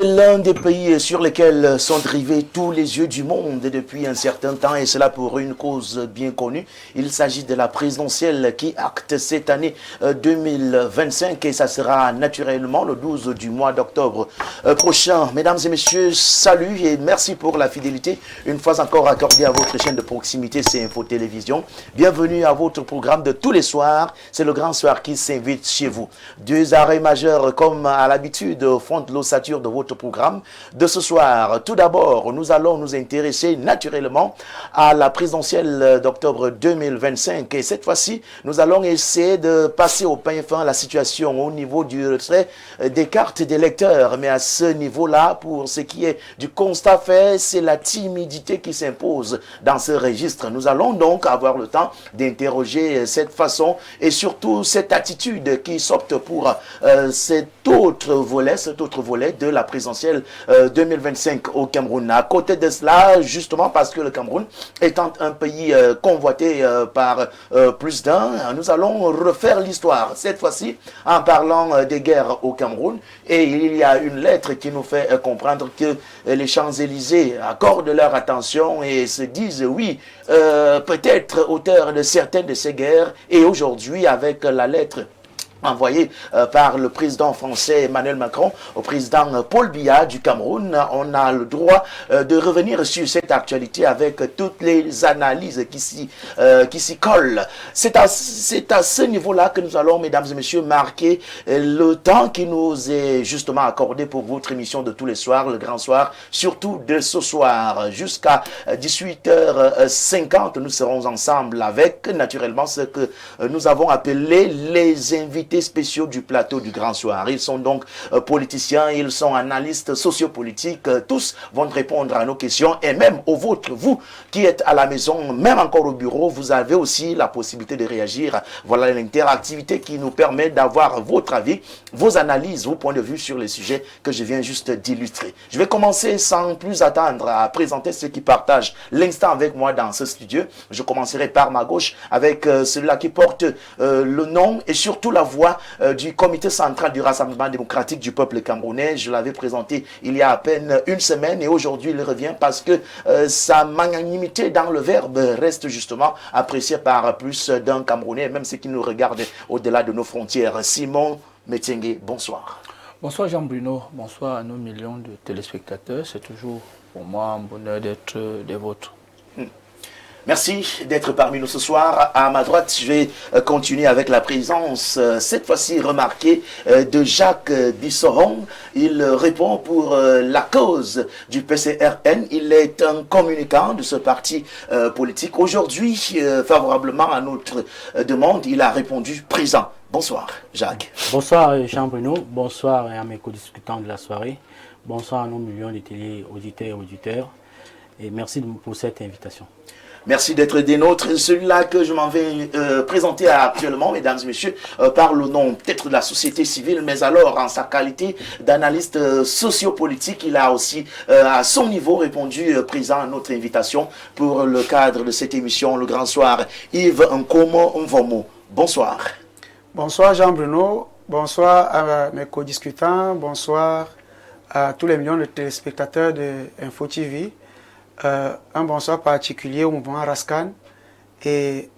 L'un des pays sur lesquels sont drivés tous les yeux du monde depuis un certain temps, et cela pour une cause bien connue. Il s'agit de la présidentielle qui acte cette année 2025 et ça sera naturellement le 12 du mois d'octobre prochain. Mesdames et messieurs, salut et merci pour la fidélité une fois encore accordée à votre chaîne de proximité, c'est Info Télévision. Bienvenue à votre programme de tous les soirs, c'est le grand soir qui s'invite chez vous. Deux arrêts majeurs comme à l'habitude font l'ossature de votre programme de ce soir. Tout d'abord, nous allons nous intéresser naturellement à la présidentielle d'octobre 2025 et cette fois-ci, nous allons essayer de passer au pain fin la situation au niveau du retrait des cartes d'électeurs. Mais à ce niveau-là, pour ce qui est du constat fait, c'est la timidité qui s'impose dans ce registre. Nous allons donc avoir le temps d'interroger cette façon et surtout cette attitude qui s'opte pour cet autre volet de la présidentielle 2025 au Cameroun. À côté de cela, justement parce que le Cameroun étant un pays convoité par plus d'un, nous allons refaire l'histoire. Cette fois-ci, en parlant des guerres au Cameroun, et il y a une lettre qui nous fait comprendre que les Champs-Élysées accordent leur attention et se disent oui, peut-être auteur de certaines de ces guerres, et aujourd'hui avec la lettre envoyé par le président français Emmanuel Macron au président Paul Biya du Cameroun, on a le droit de revenir sur cette actualité avec toutes les analyses qui s'y collent. C'est à ce niveau-là que nous allons, mesdames et messieurs, marquer le temps qui nous est justement accordé pour votre émission de tous les soirs, le grand soir, surtout de ce soir. Jusqu'à 18h50, nous serons ensemble avec, naturellement, ce que nous avons appelé les invités spéciaux du plateau du Grand Soir. Ils sont donc politiciens, ils sont analystes sociopolitiques, tous vont répondre à nos questions et même aux vôtres, vous qui êtes à la maison, même encore au bureau, vous avez aussi la possibilité de réagir. Voilà l'interactivité qui nous permet d'avoir votre avis, vos analyses, vos points de vue sur les sujets que je viens juste d'illustrer. Je vais commencer sans plus attendre à présenter ceux qui partagent l'instant avec moi dans ce studio. Je commencerai par ma gauche avec celui-là qui porte le nom et surtout la voix du comité central du Rassemblement démocratique du peuple camerounais. Je l'avais présenté il y a à peine une semaine et aujourd'hui il revient parce que sa magnanimité dans le verbe reste justement appréciée par plus d'un Camerounais, même ceux qui nous regardent au-delà de nos frontières. Simon Metienge, bonsoir. Bonsoir Jean-Bruno, bonsoir à nos millions de téléspectateurs. C'est toujours pour moi un bonheur d'être des vôtres. Merci d'être parmi nous ce soir. À ma droite, je vais continuer avec la présence, cette fois-ci remarquée, de Jacques Bissoron. Il répond pour la cause du PCRN. Il est un communicant de ce parti politique. Aujourd'hui, favorablement à notre demande, il a répondu présent. Bonsoir, Jacques. Bonsoir, Jean-Bruno. Bonsoir à mes co-discutants de la soirée. Bonsoir à nos millions de télé-auditeurs et auditeurs. Et merci pour cette invitation. Merci d'être des nôtres. Celui-là que je m'en vais présenter actuellement, mesdames et messieurs, parle au nom peut-être de la société civile, mais alors en sa qualité d'analyste sociopolitique, il a aussi à son niveau répondu présent à notre invitation pour le cadre de cette émission, le Grand Soir. Yves Nkomo Mvomo, bonsoir. Bonsoir Jean-Bruno, bonsoir à mes co-discutants, bonsoir à tous les millions de téléspectateurs de Info TV. Un bonsoir particulier au mouvement Rascan et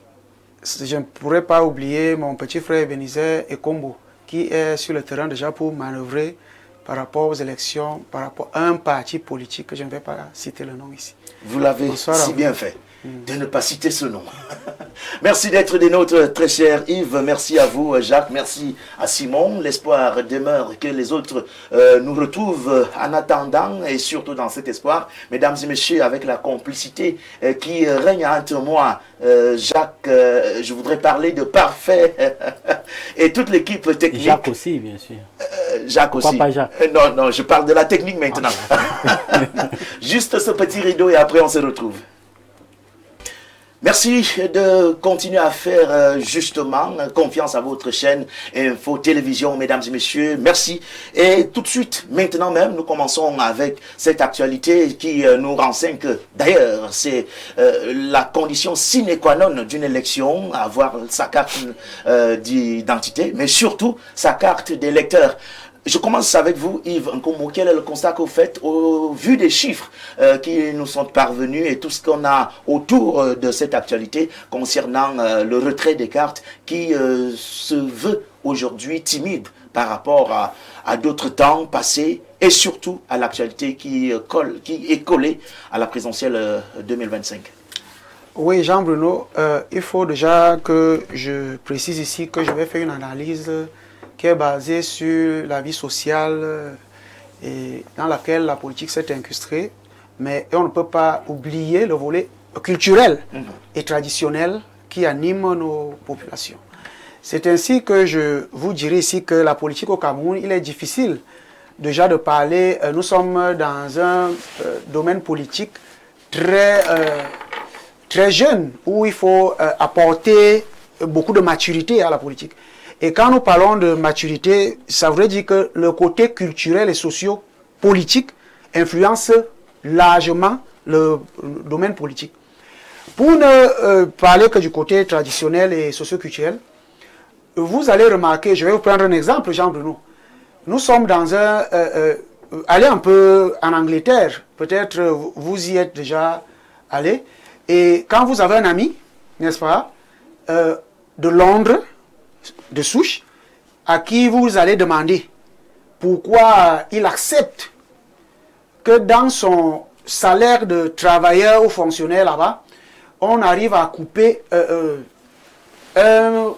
je ne pourrais pas oublier mon petit frère Benizer Ekombo qui est sur le terrain déjà pour manœuvrer par rapport aux élections, par rapport à un parti politique que je ne vais pas citer le nom ici. Vous l'avez si bien fait de ne pas citer ce nom. Merci d'être des nôtres, très cher Yves. Merci à vous, Jacques. Merci à Simon. L'espoir demeure que les autres nous retrouvent en attendant et surtout dans cet espoir. Mesdames et messieurs, avec la complicité qui règne entre moi, Jacques, je voudrais parler de Parfait et toute l'équipe technique. Jacques aussi, bien sûr. Jacques Pourquoi aussi. Pas Jacques? Non, je parle de la technique maintenant. Juste ce petit rideau et après on se retrouve. Merci de continuer à faire justement confiance à votre chaîne Info Télévision, mesdames et messieurs. Merci. Et tout de suite, maintenant même, nous commençons avec cette actualité qui nous renseigne que, d'ailleurs, c'est la condition sine qua non d'une élection, avoir sa carte d'identité, mais surtout sa carte d'électeur. Je commence avec vous, Yves Nkomo. Quel est le constat que vous faites au vu des chiffres qui nous sont parvenus et tout ce qu'on a autour de cette actualité concernant le retrait des cartes qui se veut aujourd'hui timide par rapport à d'autres temps passés et surtout à l'actualité qui est collée à la présidentielle 2025? Oui, Jean-Bruno, il faut déjà que je précise ici que je vais faire une analyse qui est basée sur la vie sociale et dans laquelle la politique s'est incrustée, mais on ne peut pas oublier le volet culturel et traditionnel qui anime nos populations. C'est ainsi que je vous dirais ici que la politique au Cameroun, il est difficile déjà de parler, nous sommes dans un domaine politique très jeune, où il faut apporter beaucoup de maturité à la politique. Et quand nous parlons de maturité, ça voudrait dire que le côté culturel et socio-politique influence largement le domaine politique. Pour ne parler que du côté traditionnel et socio-culturel, vous allez remarquer, je vais vous prendre un exemple, Jean-Bruno. Nous sommes dans un... allez un peu en Angleterre, peut-être vous y êtes déjà allé, et quand vous avez un ami, n'est-ce pas, de Londres, de souche, à qui vous allez demander pourquoi il accepte que dans son salaire de travailleur ou fonctionnaire là-bas, on arrive à couper un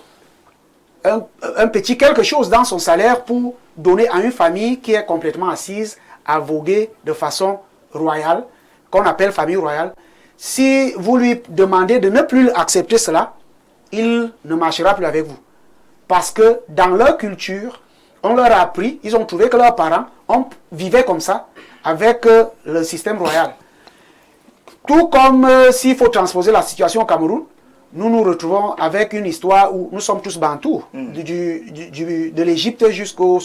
petit quelque chose dans son salaire pour donner à une famille qui est complètement assise à voguer de façon royale, qu'on appelle famille royale. Si vous lui demandez de ne plus accepter cela, il ne marchera plus avec vous. Parce que dans leur culture, on leur a appris, ils ont trouvé que leurs parents vivaient comme ça, avec le système royal. Tout comme s'il faut transposer la situation au Cameroun, nous nous retrouvons avec une histoire où nous sommes tous bantous, de l'Égypte jusqu'en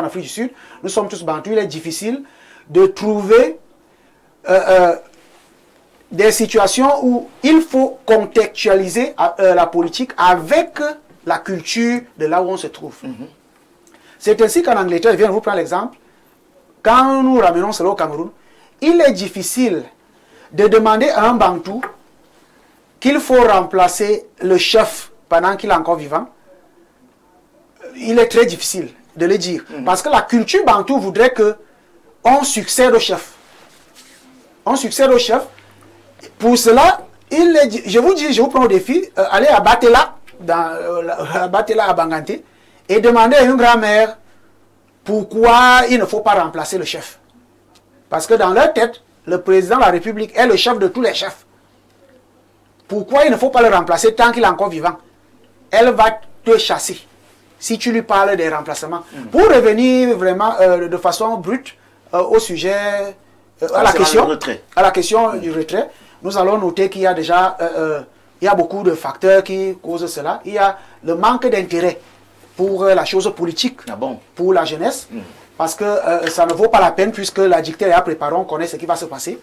Afrique du Sud, nous sommes tous bantous. Il est difficile de trouver des situations où il faut contextualiser la politique avec la culture de là où on se trouve. C'est ainsi qu'en Angleterre, je viens de vous prendre l'exemple, quand nous ramenons cela au Cameroun, il est difficile de demander à un bantou qu'il faut remplacer le chef pendant qu'il est encore vivant. Il est très difficile de le dire. Parce que la culture bantou voudrait qu'on succède au chef. On succède au chef. Pour cela, je vous dis, je vous prends au défi, allez à Batela, à Banganté, et demandez à une grand-mère pourquoi il ne faut pas remplacer le chef. Parce que dans leur tête, le président de la République est le chef de tous les chefs. Pourquoi il ne faut pas le remplacer tant qu'il est encore vivant? Elle va te chasser si tu lui parles des remplacements. Pour revenir vraiment de façon brute au sujet, à la question du retrait, nous allons noter qu'il y a déjà il y a beaucoup de facteurs qui causent cela. Il y a le manque d'intérêt pour la chose politique, pour la jeunesse, parce que ça ne vaut pas la peine puisque la dictée est préparée, on connaît ce qui va se passer.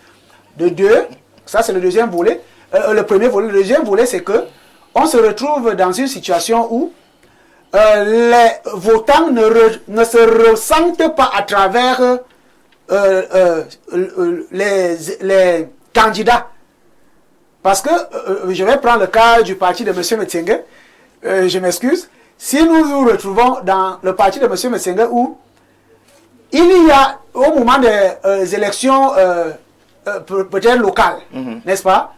De deux, ça c'est le deuxième volet. Le premier volet. Le deuxième volet, c'est que on se retrouve dans une situation où les votants ne se ressentent pas à travers les candidats. Parce que, je vais prendre le cas du parti de M. Metsengue, je m'excuse, si nous nous retrouvons dans le parti de M. Metsengue où il y a, au moment des élections peut-être locales, n'est-ce pas,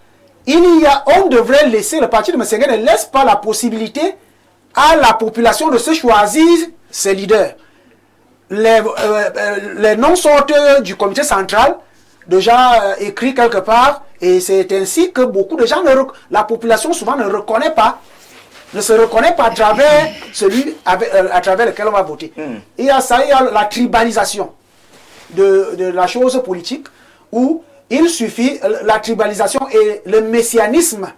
on devrait laisser, le parti de Metsengue ne laisse pas la possibilité à la population de se choisir ses leaders. Les noms sortent du comité central, déjà écrits quelque part, et c'est ainsi que beaucoup de gens, la population souvent ne se reconnaît pas à travers celui à travers lequel on va voter. Il y a ça, il y a la tribalisation de la chose politique, où il suffit, la tribalisation et le messianisme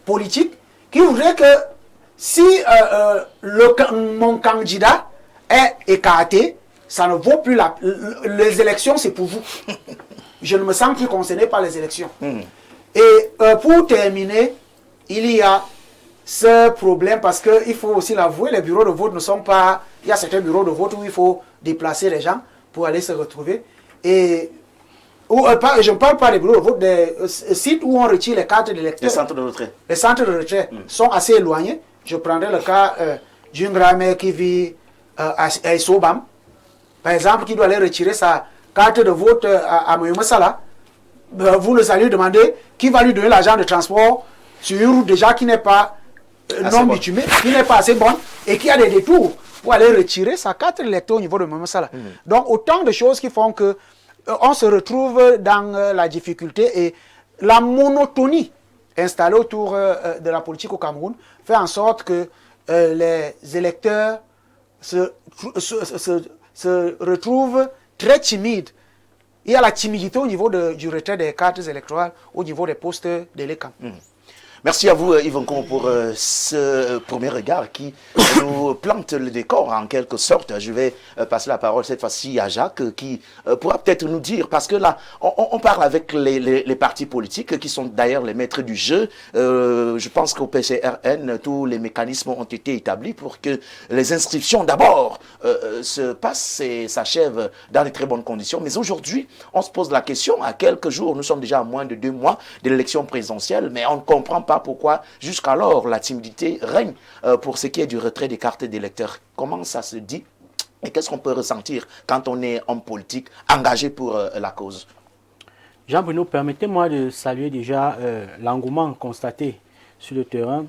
politique, qui voudrait que si mon candidat est écarté, ça ne vaut plus les élections, c'est pour vous. Je ne me sens plus concerné par les élections. Et pour terminer, il y a ce problème parce qu'il faut aussi l'avouer, les bureaux de vote ne sont pas... Il y a certains bureaux de vote où il faut déplacer les gens pour aller se retrouver. Et je ne parle pas des bureaux de vote, des sites où on retire les cartes d'électeurs. Les centres de retrait. Les centres de retrait sont assez éloignés. Je prendrai le cas d'une grand-mère qui vit à Essobam, par exemple, qui doit aller retirer sa carte de vote à Moyomasala. Vous le lui demandez qui va lui donner l'argent de transport sur une route déjà qui n'est pas non bitumée, qui n'est pas assez bonne et qui a des détours pour aller retirer sa carte d'électeur au niveau de Moyomasala. Donc autant de choses qui font que on se retrouve dans la difficulté et la monotonie installée autour de la politique au Cameroun fait en sorte que les électeurs se retrouvent très timides. Il y a la timidité au niveau du retrait des cartes électorales, au niveau des postes de l'ECAM. Merci à vous, Yvan Con, pour ce premier regard qui nous plante le décor en quelque sorte. Je vais passer la parole cette fois-ci à Jacques qui pourra peut-être nous dire, parce que là, on parle avec les partis politiques qui sont d'ailleurs les maîtres du jeu. Je pense qu'au PCRN, tous les mécanismes ont été établis pour que les inscriptions d'abord se passent et s'achèvent dans de très bonnes conditions. Mais aujourd'hui, on se pose la question, à quelques jours, nous sommes déjà à moins de 2 mois de l'élection présidentielle, mais on ne comprend pas pourquoi jusqu'alors la timidité règne pour ce qui est du retrait des cartes d'électeurs. Comment ça se dit et qu'est-ce qu'on peut ressentir quand on est homme politique engagé pour la cause? Jean-Bruno, permettez-moi de saluer déjà l'engouement constaté sur le terrain.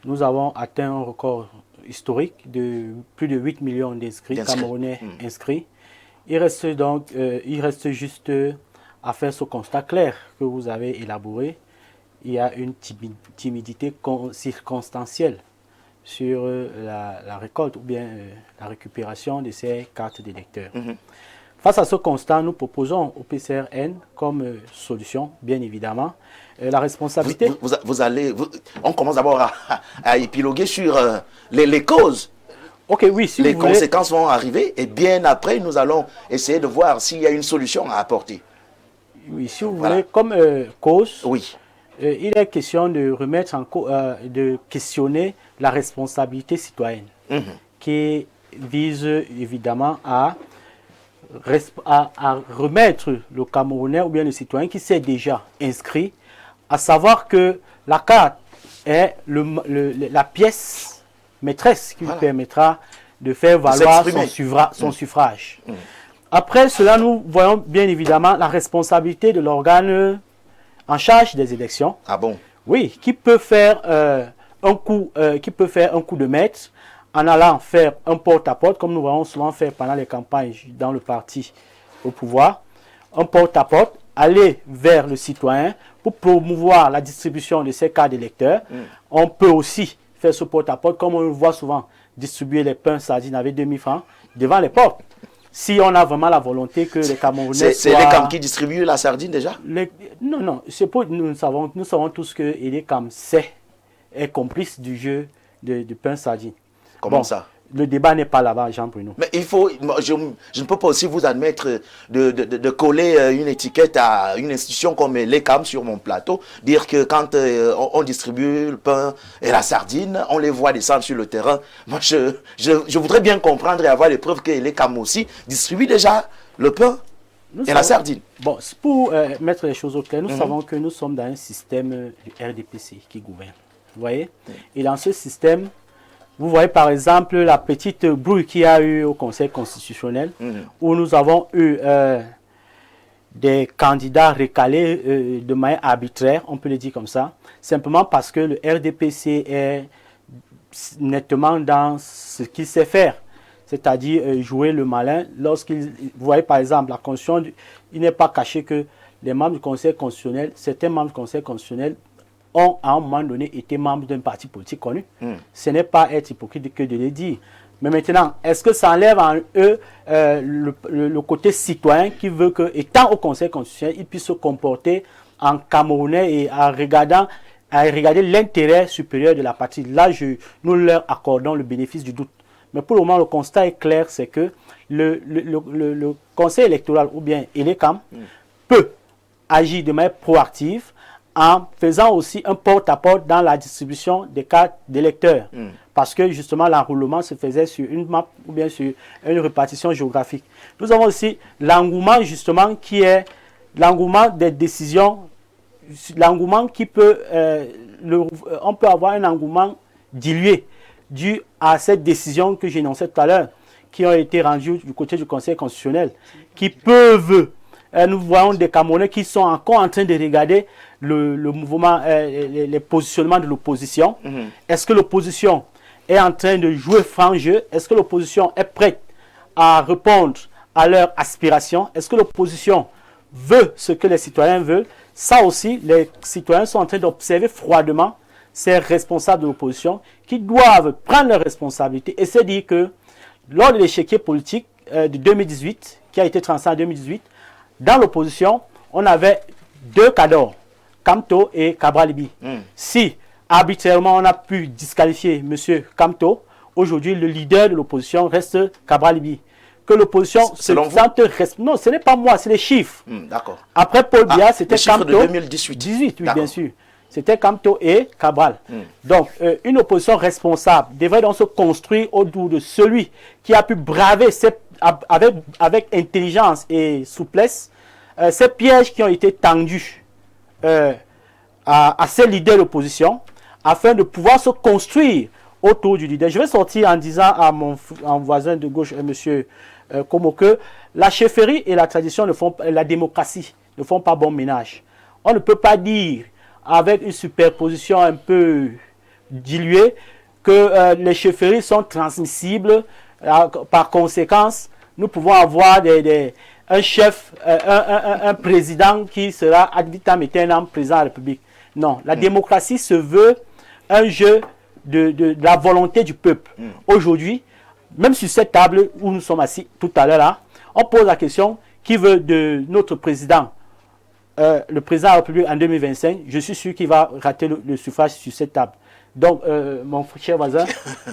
Nous avons atteint un record historique de plus de 8 millions d'inscrits camerounais inscrits. Il reste juste à faire ce constat clair que vous avez élaboré. Il y a une timidité circonstancielle sur la récolte ou bien la récupération de ces cartes d'électeurs. Face à ce constat, nous proposons au PCRN comme solution, bien évidemment, la responsabilité... On commence d'abord à épiloguer sur les causes. Ok, oui, si les vous voulez... conséquences vont arriver et bien après, nous allons essayer de voir s'il y a une solution à apporter. Oui, si vous voulez, comme cause... Oui. Il est question de remettre de questionner la responsabilité citoyenne qui vise évidemment à remettre le Camerounais ou bien le citoyen qui s'est déjà inscrit, à savoir que la carte est la pièce maîtresse qui lui permettra de faire valoir son suffrage. Après cela, nous voyons bien évidemment la responsabilité de l'organe en charge des élections. Ah bon? Oui, qui peut faire un coup de maître en allant faire un porte-à-porte, comme nous voyons souvent faire pendant les campagnes dans le parti au pouvoir. Un porte-à-porte, aller vers le citoyen pour promouvoir la distribution de ces cartes d'électeurs. On peut aussi faire ce porte-à-porte, comme on le voit souvent, distribuer les pains sardines avec 2000 francs devant les portes. Si on a vraiment la volonté que les Camerounais C'est l'ECAM qui distribue la sardine déjà? Non, nous savons tous que l'ECAM est complice du jeu de pain sardine. Comment ça? Le débat n'est pas là-bas, Jean-Bruno. Mais il faut, je ne peux pas aussi vous admettre de coller une étiquette à une institution comme l'ECAM sur mon plateau, dire que quand on distribue le pain et la sardine, on les voit descendre sur le terrain. Moi, je voudrais bien comprendre et avoir les preuves que l'ECAM aussi distribue déjà le pain et la sardine. Bon, pour mettre les choses au clair, nous savons que nous sommes dans un système du RDPC qui gouverne. Vous voyez? Et dans ce système, vous voyez par exemple la petite brouille qu'il y a eu au Conseil constitutionnel, où nous avons eu des candidats recalés de manière arbitraire, on peut le dire comme ça, simplement parce que le RDPC est nettement dans ce qu'il sait faire, c'est-à-dire jouer le malin. Vous voyez par exemple la Constitution, il n'est pas caché que les membres du Conseil constitutionnel, certains membres du Conseil constitutionnel ont à un moment donné été membres d'un parti politique connu. Ce n'est pas être hypocrite que de le dire. Mais maintenant, est-ce que ça enlève en eux le côté citoyen qui veut que, étant au Conseil constitutionnel, ils puissent se comporter en Camerounais et à regarder l'intérêt supérieur de la partie? Là, nous leur accordons le bénéfice du doute. Mais pour le moment, le constat est clair, c'est que le Conseil électoral ou bien l'ECAM peut agir de manière proactive en faisant aussi un porte-à-porte dans la distribution des cartes d'électeurs. Parce que justement l'enrôlement se faisait sur une map ou bien sur une répartition géographique. Nous avons aussi l'engouement justement qui est l'engouement des décisions, l'engouement qui peut, on peut avoir un engouement dilué dû à cette décision que j'énonçais tout à l'heure, qui ont été rendues du côté du Conseil constitutionnel, qui peuvent, nous voyons des Camerounais qui sont encore en train de regarder le mouvement, les positionnements de l'opposition. Est-ce que l'opposition est en train de jouer franc jeu? Est-ce que l'opposition est prête à répondre à leurs aspirations? Est-ce que l'opposition veut ce que les citoyens veulent? Ça aussi, les citoyens sont en train d'observer froidement ces responsables de l'opposition qui doivent prendre leurs responsabilités et se dire que lors de l'échiquier politique de 2018, qui a été transformé en 2018, dans l'opposition, on avait deux cadors, Kamto et Cabral Libi. Si arbitrairement on a pu disqualifier M. Kamto, aujourd'hui le leader de l'opposition reste Cabral Libi. Que l'opposition se sente responsable. Non, ce n'est pas moi, c'est les chiffres. D'accord. Après Paul Biya, c'était Kamto. De 2018. 18, oui, bien sûr. C'était Kamto et Cabral. Donc, une opposition responsable devrait donc se construire autour de celui qui a pu braver avec intelligence et souplesse ces pièges qui ont été tendus à ces leaders d'opposition afin de pouvoir se construire autour du leader. Je vais sortir en disant à mon voisin de gauche, M. Como, que la chefferie et la tradition la démocratie ne font pas bon ménage. On ne peut pas dire avec une superposition un peu diluée que les chefferies sont transmissibles. Par conséquence, nous pouvons avoir un chef, un président qui sera ad vitam aeternam président de la République. Non, la démocratie se veut un jeu de la volonté du peuple. Aujourd'hui, même sur cette table où nous sommes assis tout à l'heure, là, on pose la question qui veut de notre président, le président de la République en 2025. Je suis sûr qu'il va rater le suffrage sur cette table. Donc, mon cher voisin,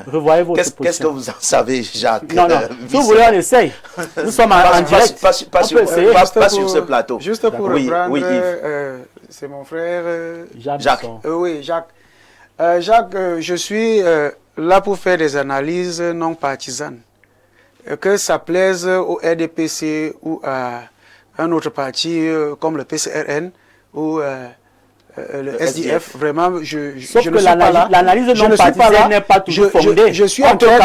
revoyez votre position. Qu'est-ce que vous en savez, Jacques? Non, si vous voulez, on essaye. Nous sommes en direct. Pas sur ce plateau. Juste pour reprendre, oui, c'est mon frère Jacques. Oui, Jacques. Jacques, je suis là pour faire des analyses non partisanes. Que ça plaise au RDPC ou à un autre parti comme le PCRN ou le SDF, vraiment, je ne suis pas là. L'analyse non partisane n'est pas toujours fondée. Je suis en train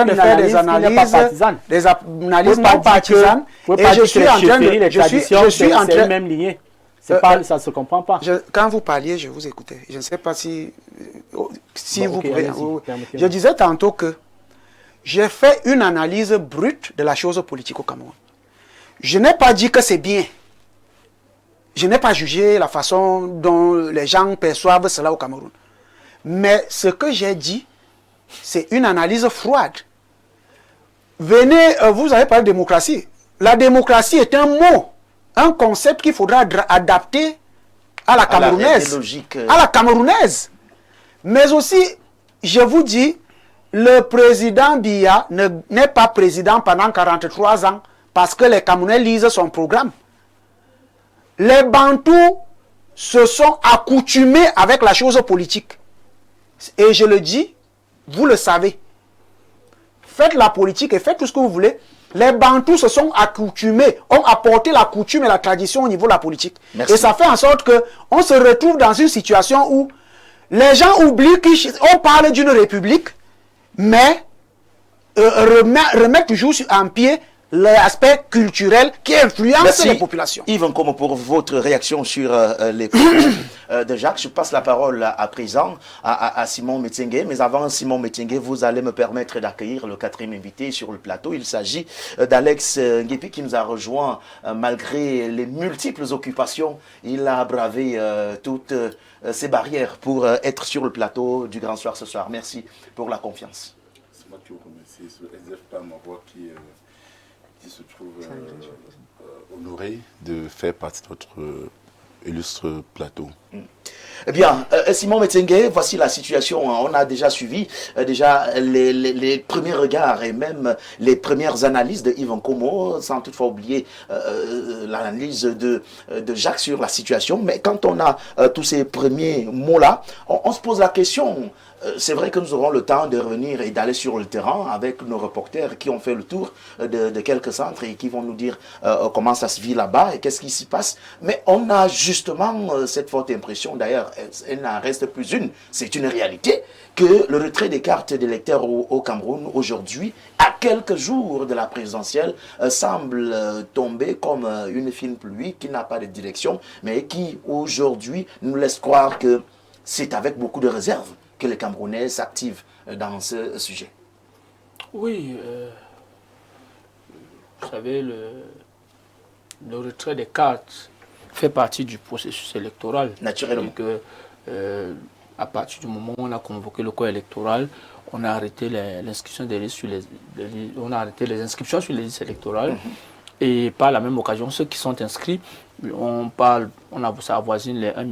de faire des analyses non partisanes. Et je suis en train de... Je suis en train... même lignée. Ça ne se comprend pas. Quand vous parliez, je vous écoutais. Je ne sais pas si vous pouvez... Je disais tantôt que j'ai fait une analyse brute de la chose politique au Cameroun. Je n'ai pas dit que c'est bien. Je n'ai pas jugé la façon dont les gens perçoivent cela au Cameroun. Mais ce que j'ai dit, c'est une analyse froide. Venez, vous avez parlé de démocratie. La démocratie est un mot, un concept qu'il faudra adapter à la camerounaise. À la camerounaise. Mais aussi, je vous dis, le président Biya n'est pas président pendant 43 ans parce que les Camerounais lisent son programme. Les Bantous se sont accoutumés avec la chose politique. Et je le dis, vous le savez. Faites la politique et faites tout ce que vous voulez. Les Bantous se sont accoutumés, ont apporté la coutume et la tradition au niveau de la politique. Merci. Et ça fait en sorte qu'on se retrouve dans une situation où les gens oublient qu'on parle d'une république, mais remettent toujours en pied l'aspect culturel qui influence les populations. Yves, comme pour votre réaction sur les propos de Jacques, je passe la parole à présent à Simon Metingue. Mais avant Simon Metingue, vous allez me permettre d'accueillir le quatrième invité sur le plateau. Il s'agit d'Alex Nguepi qui nous a rejoint malgré les multiples occupations. Il a bravé toutes ces barrières pour être sur le plateau du Grand Soir ce soir. Merci pour la confiance. C'est moi qui vous remercie. C'est le SDF par ma voix qui se trouve honoré de faire partie de votre illustre plateau. Eh bien, Simon Metsengue, voici la situation. On a déjà suivi les premiers regards et même les premières analyses de Yvan Komo, sans toutefois oublier l'analyse de Jacques sur la situation. Mais quand on a tous ces premiers mots-là, on se pose la question. C'est vrai que nous aurons le temps de revenir et d'aller sur le terrain avec nos reporters qui ont fait le tour de quelques centres et qui vont nous dire comment ça se vit là-bas et qu'est-ce qui s'y passe. Mais on a justement cette forte impression, d'ailleurs, elle n'en reste plus une, c'est une réalité, que le retrait des cartes d'électeurs au Cameroun aujourd'hui, à quelques jours de la présidentielle, semble tomber comme une fine pluie qui n'a pas de direction, mais qui aujourd'hui nous laisse croire que c'est avec beaucoup de réserve que les Camerounais s'activent dans ce sujet. Oui, vous savez, le retrait des cartes fait partie du processus électoral. Naturellement. Et que, à partir du moment où on a convoqué le corps électoral, on a arrêté l'inscription des listes sur on a arrêté les inscriptions sur les listes électorales. Et par la même occasion, ceux qui sont inscrits, ça avoisine les 1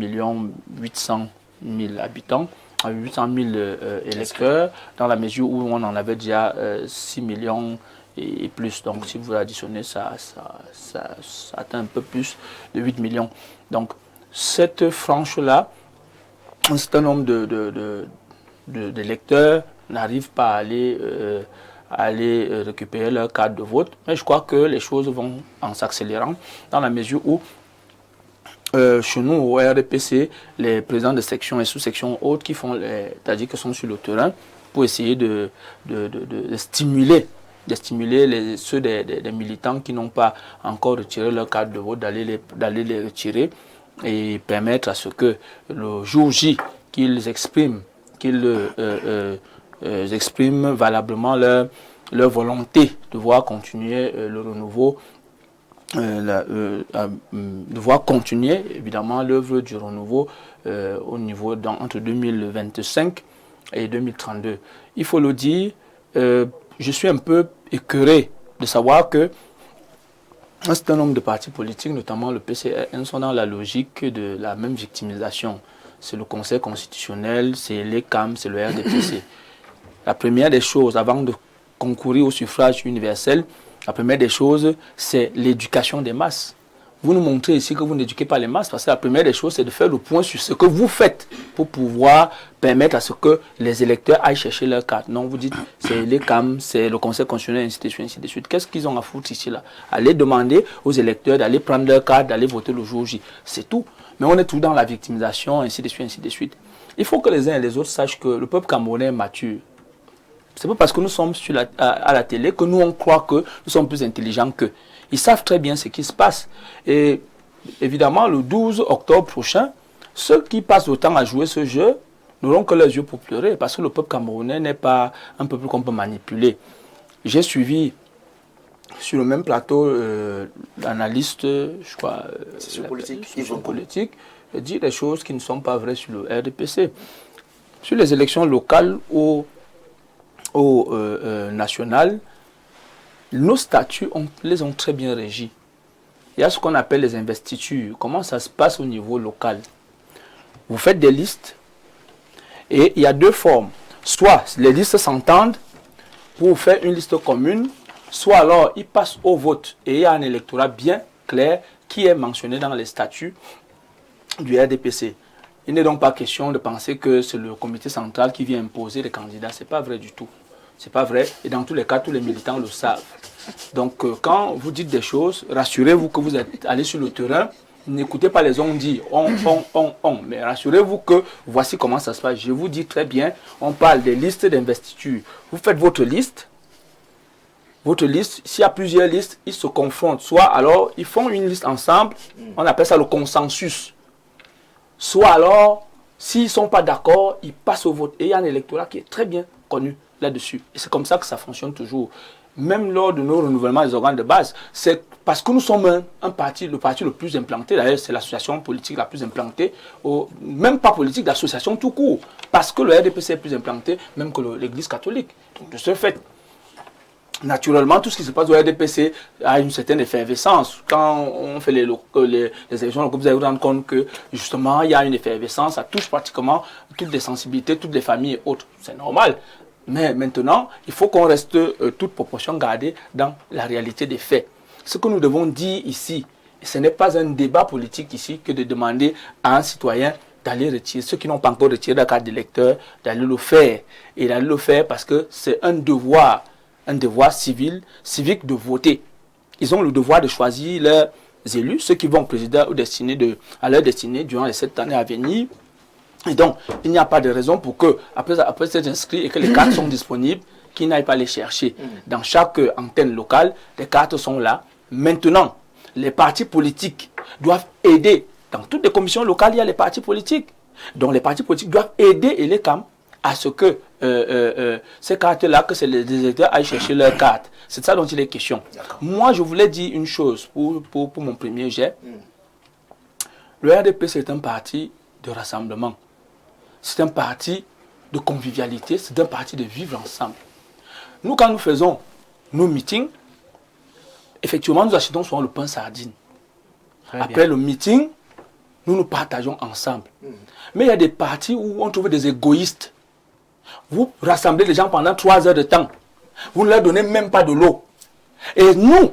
800 000 habitants. 800 000 électeurs, dans la mesure où on en avait déjà 6 millions et plus. Donc, si vous additionnez, ça atteint un peu plus de 8 millions. Donc, cette frange-là, un certain nombre d'électeurs n'arrivent pas à aller récupérer leur carte de vote. Mais je crois que les choses vont en s'accélérant, dans la mesure où chez nous, au RDPC, les présidents de sections et sous-sections autres qui font, c'est-à-dire qui sont sur le terrain, pour essayer de stimuler ceux des militants qui n'ont pas encore retiré leur carte de vote, d'aller les retirer et permettre à ce que le jour J, qu'ils expriment valablement leur volonté de voir continuer le renouveau. Devoir continuer évidemment l'œuvre du renouveau au niveau entre 2025 et 2032. Il faut le dire, je suis un peu écœuré de savoir que un certain nombre de partis politiques, notamment le PCRN, sont dans la logique de la même victimisation. C'est le Conseil constitutionnel, c'est l'ECAM, c'est le RDPC. La première des choses, avant de concourir au suffrage universel, la première des choses, c'est l'éducation des masses. Vous nous montrez ici que vous n'éduquez pas les masses, parce que la première des choses, c'est de faire le point sur ce que vous faites pour pouvoir permettre à ce que les électeurs aillent chercher leur carte. Non, vous dites, c'est les CAM, c'est le Conseil constitutionnel, ainsi de suite, ainsi de suite. Qu'est-ce qu'ils ont à foutre ici, là? Aller demander aux électeurs d'aller prendre leur carte, d'aller voter le jour J. C'est tout. Mais on est tout dans la victimisation, ainsi de suite, ainsi de suite. Il faut que les uns et les autres sachent que le peuple camerounais est mature. C'est pas parce que nous sommes à la télé que nous on croit que nous sommes plus intelligents qu'eux. Ils savent très bien ce qui se passe. Et évidemment, le 12 octobre prochain, ceux qui passent le temps à jouer ce jeu n'auront que leurs yeux pour pleurer, parce que le peuple camerounais n'est pas un peuple qu'on peut manipuler. J'ai suivi sur le même plateau l'analyste, je crois, politique, dit des choses qui ne sont pas vraies sur le RDPC. Sur les élections locales national, nos statuts les ont très bien régis. Il y a ce qu'on appelle les investitures. Comment ça se passe au niveau local? Vous faites des listes et il y a deux formes. Soit les listes s'entendent pour faire une liste commune, soit alors ils passent au vote et il y a un électorat bien clair qui est mentionné dans les statuts du RDPC. Il n'est donc pas question de penser que c'est le comité central qui vient imposer les candidats. Ce n'est pas vrai du tout. C'est pas vrai. Et dans tous les cas, tous les militants le savent. Donc, quand vous dites des choses, rassurez-vous que vous êtes allé sur le terrain. N'écoutez pas les on-dit, on. Mais rassurez-vous que voici comment ça se passe. Je vous dis très bien, on parle des listes d'investiture. Vous faites votre liste. Votre liste, s'il y a plusieurs listes, ils se confrontent. Soit alors, ils font une liste ensemble. On appelle ça le consensus. Soit alors, s'ils ne sont pas d'accord, ils passent au vote. Et il y a un électorat qui est très bien connu là-dessus. Et c'est comme ça que ça fonctionne toujours. Même lors de nos renouvellements des organes de base, c'est parce que nous sommes un parti, le parti le plus implanté. D'ailleurs, c'est l'association politique la plus implantée, même pas politique, l'association tout court. Parce que le RDPC est plus implanté, même que l'Église catholique. Donc, de ce fait, naturellement, tout ce qui se passe au RDPC a une certaine effervescence. Quand on fait les élections, vous allez vous rendre compte que justement, il y a une effervescence, ça touche pratiquement toutes les sensibilités, toutes les familles et autres. C'est normal. Mais maintenant, il faut qu'on reste toute proportion gardée dans la réalité des faits. Ce que nous devons dire ici, ce n'est pas un débat politique ici que de demander à un citoyen d'aller retirer, ceux qui n'ont pas encore retiré la carte d'électeur, d'aller le faire. Et d'aller le faire parce que c'est un devoir civique de voter. Ils ont le devoir de choisir leurs élus, ceux qui vont présider à leur destinée durant les 7 années à venir. Et donc, il n'y a pas de raison pour que, après s'être inscrit et que les cartes sont disponibles, qu'ils n'aillent pas les chercher. Dans chaque antenne locale, les cartes sont là. Maintenant, les partis politiques doivent aider. Dans toutes les commissions locales, il y a les partis politiques. Donc, les partis politiques doivent aider et les CAM à ce que ces cartes-là, que les électeurs aillent chercher leurs cartes. C'est de ça dont il est question. Moi, je voulais dire une chose pour mon premier jet. Le RDP, c'est un parti de rassemblement. C'est un parti de convivialité. C'est un parti de vivre ensemble. Nous, quand nous faisons nos meetings, effectivement, nous achetons souvent le pain sardine. Après le meeting, nous partageons ensemble. Mais il y a des partis où on trouve des égoïstes. Vous rassemblez les gens pendant 3 heures de temps. Vous ne leur donnez même pas de l'eau. Et nous,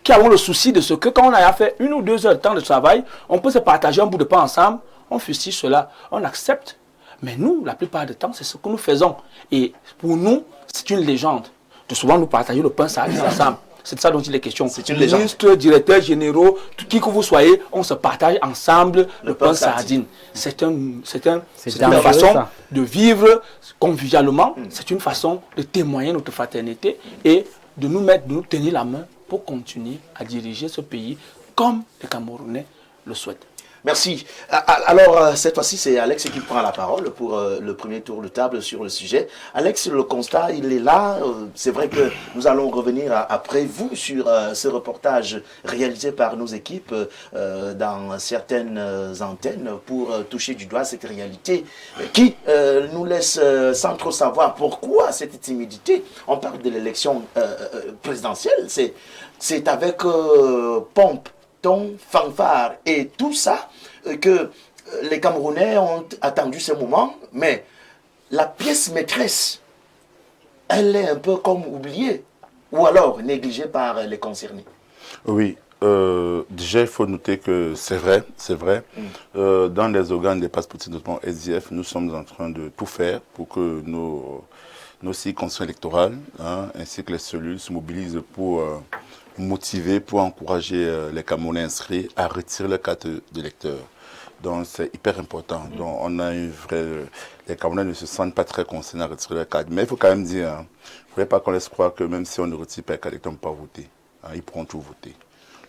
qui avons le souci de ce que quand on a fait 1 ou 2 heures de temps de travail, on peut se partager un bout de pain ensemble, on fustige cela, on accepte. Mais nous, la plupart du temps, c'est ce que nous faisons. Et pour nous, c'est une légende. De souvent nous partager le pain sardine ensemble. C'est de ça dont il est question. C'est une légende. Ministres, directeurs généraux, qui que vous soyez, on se partage ensemble le pain sardine. C'est une façon de vivre convivialement. C'est une façon de témoigner notre fraternité et de nous tenir la main pour continuer à diriger ce pays comme les Camerounais le souhaitent. Merci. Alors, cette fois-ci, c'est Alex qui prend la parole pour le premier tour de table sur le sujet. Alex, le constat, il est là. C'est vrai que nous allons revenir après vous sur ce reportage réalisé par nos équipes dans certaines antennes pour toucher du doigt cette réalité qui nous laisse sans trop savoir pourquoi cette timidité. On parle de l'élection présidentielle. C'est avec pompe, ton, fanfare et tout ça que les Camerounais ont attendu ce moment, mais la pièce maîtresse, elle est un peu comme oubliée ou alors négligée par les concernés. Oui, déjà il faut noter que c'est vrai. Dans les organes des partis politiques, notamment SDF, nous sommes en train de tout faire pour que nos circonscriptions électorales, ainsi que les cellules se mobilisent pour motiver, pour encourager les Camerounais inscrits à retirer leur carte d'électeur. Donc c'est hyper important. Donc on a une vraie... Les Camerounais ne se sentent pas très concernés à retirer leur carte. Mais il faut quand même dire, il ne faudrait pas qu'on laisse croire que même si on ne retire pas la carte d'électeur, on ne peut pas voter. Ils pourront tout voter.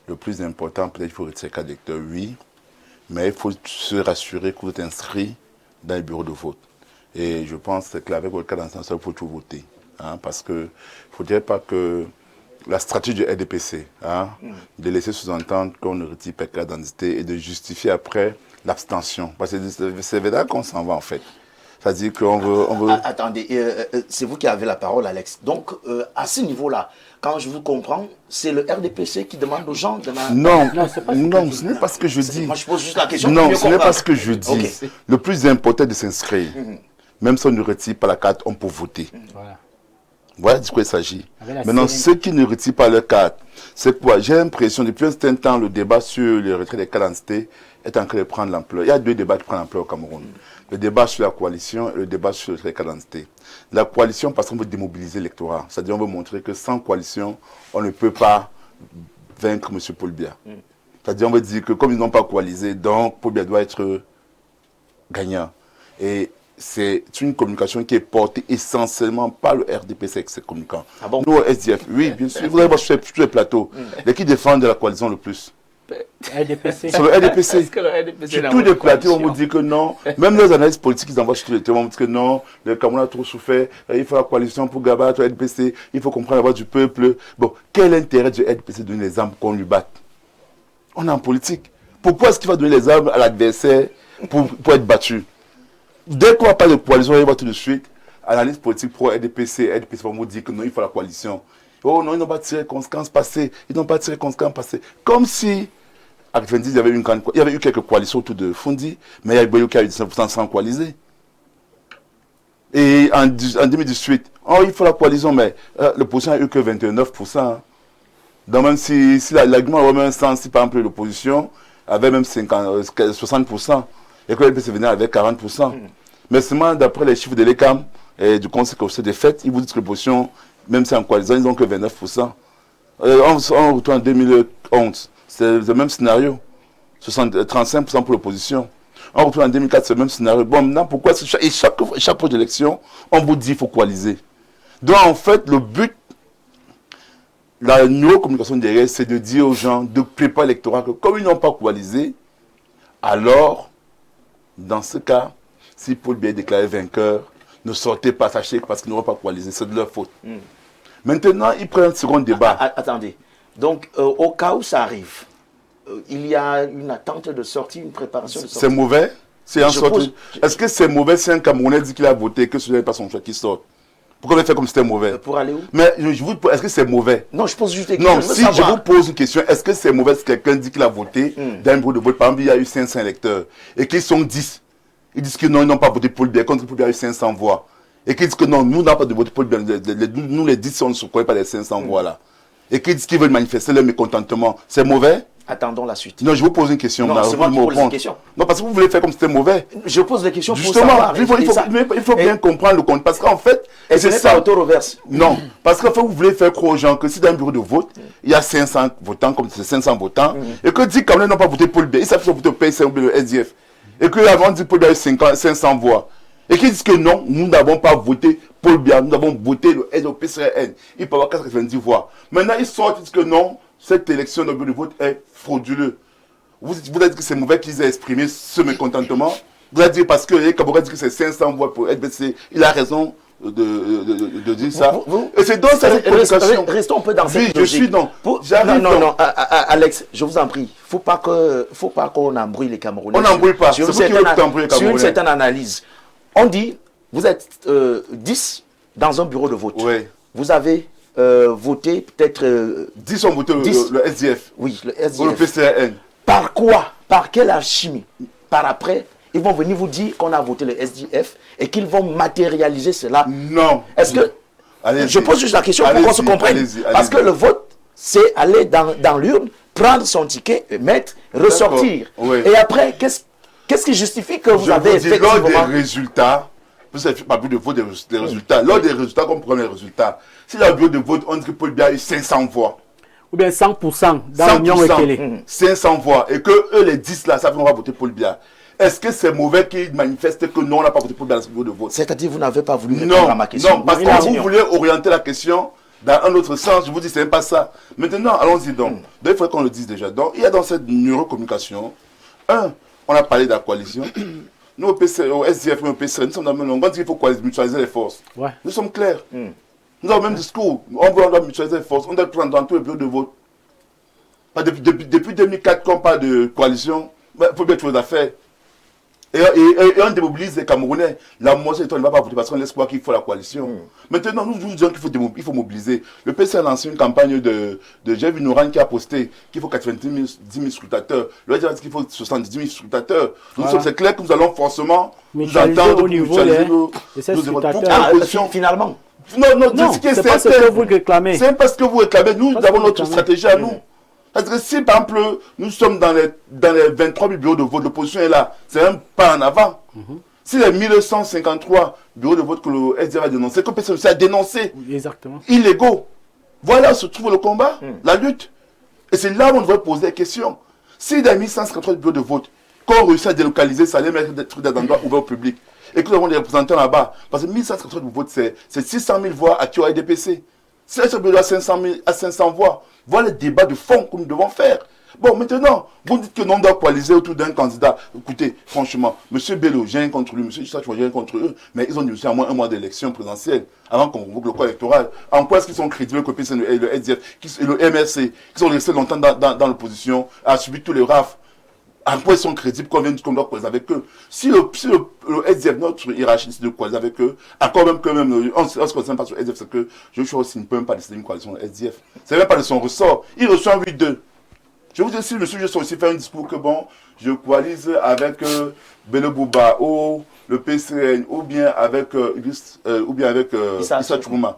Le plus important, peut-être qu'il faut retirer la carte d'électeur, oui, mais il faut se rassurer que vous êtes inscrit dans le bureau de vote. Et je pense qu'avec votre carte d'identité, il faut tout voter. Parce qu'il ne faudrait pas que la stratégie du RDPC, de laisser sous-entendre qu'on ne retire pas la carte d'identité et de justifier après l'abstention. Parce que c'est vrai qu'on s'en va en fait. C'est-à-dire qu'on veut... Attendez, c'est vous qui avez la parole, Alex. Donc, à ce niveau-là, quand je vous comprends, c'est le RDPC qui demande aux gens de... Non, ce n'est pas ce que je dis. Moi, je pose juste la question. Non, ce n'est pas ce que je dis. Okay. Le plus important est de s'inscrire. Même si on ne retire pas la carte, on peut voter. Voilà de quoi il s'agit. Maintenant, ceux qui ne retirent pas leur carte, c'est quoi? J'ai l'impression, depuis un certain temps, le débat sur le retrait des cartes d'identité est en train de prendre l'ampleur. Il y a 2 débats qui prennent l'ampleur au Cameroun. Le débat sur la coalition et le débat sur le retrait des cartes d'identité. La coalition, parce qu'on veut démobiliser l'électorat. C'est-à-dire on veut montrer que sans coalition, on ne peut pas vaincre M. Paul Biya. C'est-à-dire on veut dire que comme ils n'ont pas coalisé, donc Paul Biya doit être gagnant. Et c'est une communication qui est portée essentiellement par le RDPC avec ses communicants. Ah bon? Nous, au SDF, oui, bien sûr. Vous allez voir sur les plateaux. Les qui défendent la coalition le plus? RDPC. C'est le RDPC. Sur tous les plateaux, on vous dit que non. Même les analystes politiques, ils envoient sur tous les terrains, on vous dit que non, le Cameroun a trop souffert, il faut la coalition pour Gabattre, le RDPC, il faut comprendre la voix du peuple. Bon, quel intérêt du RDPC de donner les armes qu'on lui batte? On est en politique. Pourquoi est-ce qu'il va donner les armes à l'adversaire pour être battu? Dès qu'on n'a pas de coalition, il va tout de suite, analyse politique pro RDPC va vous dire que non, il faut la coalition. Oh non, ils n'ont pas tiré conséquences passées. Ils n'ont pas tiré conséquences passées. Comme si, à 90, il y avait eu quelques coalitions autour de Fundi, mais il y a eu qui a eu 19% sans coaliser. Et en 2018, oh, il faut la coalition, mais l'opposition n'a eu que 29%. Hein. Donc même si l'argument avait un sens, si par exemple l'opposition avait même 60%, et que l'LPC venait avec 40%. Mais seulement d'après les chiffres de l'ECAM et du Conseil constitutionnel des fêtes, ils vous disent que l'opposition, même si en coalition, ils n'ont que 29%. On retourne en 2011, c'est le même scénario. 35% pour l'opposition. On retourne en 2004, c'est le même scénario. Bon, maintenant, pourquoi chaque fois d'élection, on vous dit qu'il faut coaliser. Donc, en fait, le but, la neurocommunication derrière, c'est de dire aux gens, de préparer l'électorat, que comme ils n'ont pas coalisé, alors, dans ce cas, si Paul Biya est déclaré vainqueur, ne sortez pas, sachez parce qu'ils n'auront pas coalisé, c'est de leur faute. Maintenant, ils prennent un second débat. Attendez, donc au cas où ça arrive, il y a une attente de sortie, une préparation de sortie. C'est mauvais. Est-ce que c'est mauvais si un Camerounais dit qu'il a voté, que ce n'est pas son choix qui sort? Pourquoi on fait comme si c'était mauvais? Pour aller où? Mais est-ce que c'est mauvais? Non, je pose juste des questions. Non, si je vous pose une question, est-ce que c'est mauvais si quelqu'un dit qu'il a voté dans un bureau de vote? Par exemple, il y a eu 500 électeurs et qu'ils sont 10. Ils disent que non, ils n'ont pas voté Paul Biya, contre Paul Biya a eu 500 voix. Et qu'ils disent que non, nous n'avons pas de vote Paul Biya, nous les 10, on ne se connaît pas les 500 voix là. Et qu'ils disent qu'ils veulent manifester leur mécontentement. C'est mauvais? Attendons la suite. Non, je vous pose une question. Non, c'est moi qui pose une question. Non, parce que vous voulez faire comme si c'était mauvais. Je pose des questions justement, pour savoir. Il faut bien comprendre le compte. Parce qu'en fait... Et ce n'est pas auto-reverse. Non, parce qu'en fait, vous voulez faire croire aux gens que si dans un bureau de vote, il y a 500 votants, comme c'est 500 votants, et que 10 Camerounais n'ont pas voté Paul Biya, ils savent qu'ils ont voté au PSN ou le SDF. Et qu'avant, dit Paul Biya a eu 500 voix. Et qu'ils disent que non, nous n'avons pas voté Paul Biya, nous avons voté le PCRN. Il peut avoir 90 voix. Maintenant, ils sortent, ils disent que non, cette élection de bureau de vote est frauduleuse. Vous avez dit que c'est mauvais qu'ils aient exprimé ce mécontentement. Vous avez dit parce que les Camerounais disent que c'est 500 voix pour LBC. Il a raison de dire ça. Et c'est donc cette communication. Restons un peu dans cette logique. Je suis donc. Non, Alex, je vous en prie. Il ne faut pas qu'on embrouille les Camerounais. On n'embrouille pas. C'est vous qui embrouillez les Camerounais. Sur une certaine analyse. On dit, vous êtes 10 dans un bureau de vote. Oui. Vous avez voté peut-être... 10 ont voté le SDF. Oui, le SDF. Ou le PCRN. Par quoi? Par quelle alchimie? Par après, ils vont venir vous dire qu'on a voté le SDF et qu'ils vont matérialiser cela. Non. Est-ce que... Je pose juste la question pour qu'on se comprenne. Parce que le vote, c'est aller dans l'urne, prendre son ticket, mettre, ressortir. Oui. Et après, qu'est-ce qui justifie que vous avez effectivement... Lors des résultats, vous savez pas plus de vote des résultats. Lors des résultats, qu'on prend les résultats. Si dans le bureau de vote, on dit que Paul Biya a eu 500 voix. Ou bien 100% dans l'Union Ekele. 500 voix. Et que eux, les 10 là, savent qu'on va voter Paul Biya. Est-ce que c'est mauvais qu'ils manifestent que non, on n'a pas voté Paul Biya dans ce bureau de vote? C'est-à-dire vous n'avez pas voulu répondre à ma question. Non, parce que vous voulez orienter la question dans un autre sens. Je vous dis, c'est même pas ça. Maintenant, allons-y donc. Donc, il faudrait qu'on le dise déjà. Donc, il y a dans cette neurocommunication, on a parlé de la coalition. Nous, au SDF, au PCRN, nous sommes dans le même langage. On dit qu'il faut mutualiser les forces. Ouais. Nous sommes clairs. Nous avons le même discours. On doit mutualiser les forces. On doit prendre dans tous les bureaux de vote. Depuis 2004, quand on parle de coalition, il faut bien trouver des affaires. Et on démobilise les Camerounais. La moitié de temps ne va pas voter parce qu'on laisse croire qu'il faut la coalition. Maintenant, nous disons qu'il faut mobiliser. Le PC a lancé une campagne de Jeff Nouran qui a posté qu'il faut 90 000 scrutateurs. Le a dit qu'il faut 70 000 scrutateurs. Voilà. C'est clair que nous allons forcément nous entendre pour mutualiser nos finalement. Non, c'est pas ce que vous réclamez. C'est parce que vous réclamez. Nous avons notre stratégie à nous. Parce que si, par exemple, nous sommes dans les 23 000 bureaux de vote, l'opposition est là, c'est un pas en avant. Si les 1153 bureaux de vote que le SDF a dénoncé, que personne a dénoncé, illégaux, voilà où se trouve le combat, la lutte. Et c'est là où on devrait poser des questions. Si dans les 1153 bureaux de vote, qu'on réussit à délocaliser, ça allait mettre des trucs dans des endroits ouverts au public, et que nous avons des représentants là-bas, parce que 1153 bureaux de vote, c'est 600 000 voix à QADPC. Si ce bureau à 500 voix, voilà le débat de fond que nous devons faire. Bon, maintenant, vous dites que l'on doit coaliser autour d'un candidat. Écoutez, franchement, M. Bello, j'ai rien contre lui, M. Issa, j'ai rien contre eux, mais ils ont négocié à moins un mois d'élection présidentielle avant qu'on convoque le corps électoral. En quoi est-ce qu'ils sont crédibles que le SDF, le MRC, qui sont restés longtemps dans l'opposition, a subi tous les rafles, En quoi ils sont crédibles qu'on doit croiser avec eux? Si le SDF, notre hiérarchie, décide de croiser avec eux, encore même que même, on ne se concerne pas sur le SDF, c'est que Joshua aussi ne peut même pas décider une coalition de SDF. C'est même pas de son ressort. Il reçoit 8-2. Je vous dis, si le monsieur Joshua aussi fait un discours que bon, je coalise avec Bele Bouba ou le PCN ou bien avec Issa Chourouma.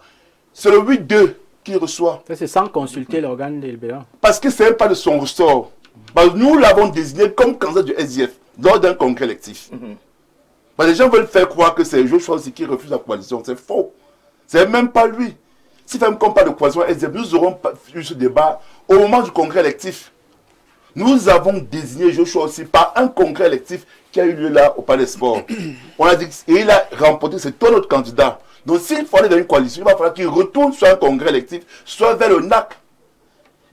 C'est le 8-2 qu'il reçoit. C'est sans consulter l'organe délibérant. Parce que ce n'est pas de son ressort. Parce que nous l'avons désigné comme candidat du SDF lors d'un congrès électif. Parce que les gens veulent faire croire que c'est Joshua aussi qui refuse la coalition. C'est faux. C'est même pas lui. Si fait comme pas de coalition SDF, nous aurons eu ce débat au moment du congrès électif. Nous avons désigné Joshua aussi par un congrès électif qui a eu lieu là au Palais Sport. On a dit, et il a remporté, c'est toi notre candidat. Donc s'il faut aller dans une coalition, il va falloir qu'il retourne sur un congrès électif, soit vers le NAC,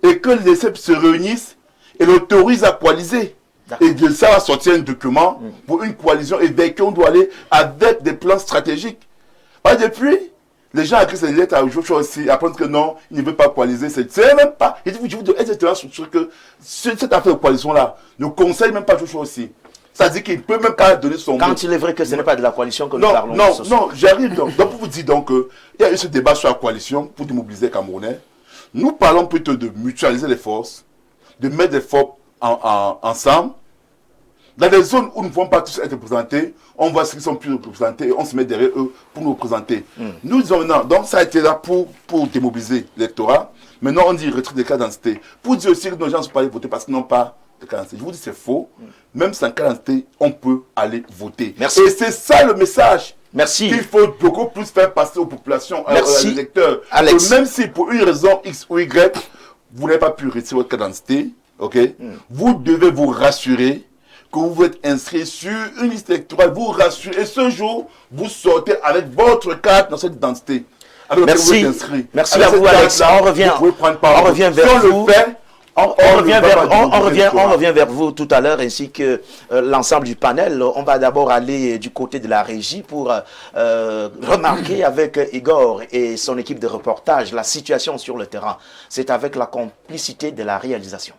et que les CEP se réunissent et l'autorisent à coaliser. Et de ça va sortir un document pour une coalition et vers qui on doit aller avec des plans stratégiques. Depuis, les gens écrivent ces lettres à Joshua aussi, apprennent que non, il ne veut pas coaliser. C'est même pas. Et je vous dis, etc. sur que cette affaire de coalition-là ne conseille même pas Joshua aussi. Ça dit qu'il ne peut même pas donner son mot. Quand il est vrai que ce n'est pas de la coalition que nous parlons. Non, j'arrive donc. Donc, pour vous dire donc il y a eu ce débat sur la coalition pour démobiliser les Camerounais. Nous parlons plutôt de mutualiser les forces, de mettre des forces ensemble. Dans des zones où nous ne pouvons pas tous être représentés, on voit ceux qui sont plus représentés et on se met derrière eux pour nous représenter. Nous disons maintenant, donc ça a été là pour démobiliser l'électorat. Maintenant, on dit retrait des cas d'identité. Pour dire aussi que nos gens ne sont pas allés voter parce qu'ils n'ont pas de cas d'identité. Je vous dis c'est faux. Même sans cas d'identité, on peut aller voter. Merci. Et c'est ça le message. Merci. Qu'il faut beaucoup plus faire passer aux populations, aux électeurs. Alex. Que même si pour une raison X ou Y, vous n'avez pas pu retirer votre cas d'identité, ok, vous devez vous rassurer que vous êtes inscrit sur une liste électorale, vous rassurez, et ce jour, vous sortez avec votre carte dans cette identité. Merci. Merci à vous, Alex. On revient vers vous. On revient vers vous tout à l'heure, ainsi que l'ensemble du panel. On va d'abord aller du côté de la régie pour remarquer avec Igor et son équipe de reportage la situation sur le terrain. C'est avec la complicité de la réalisation.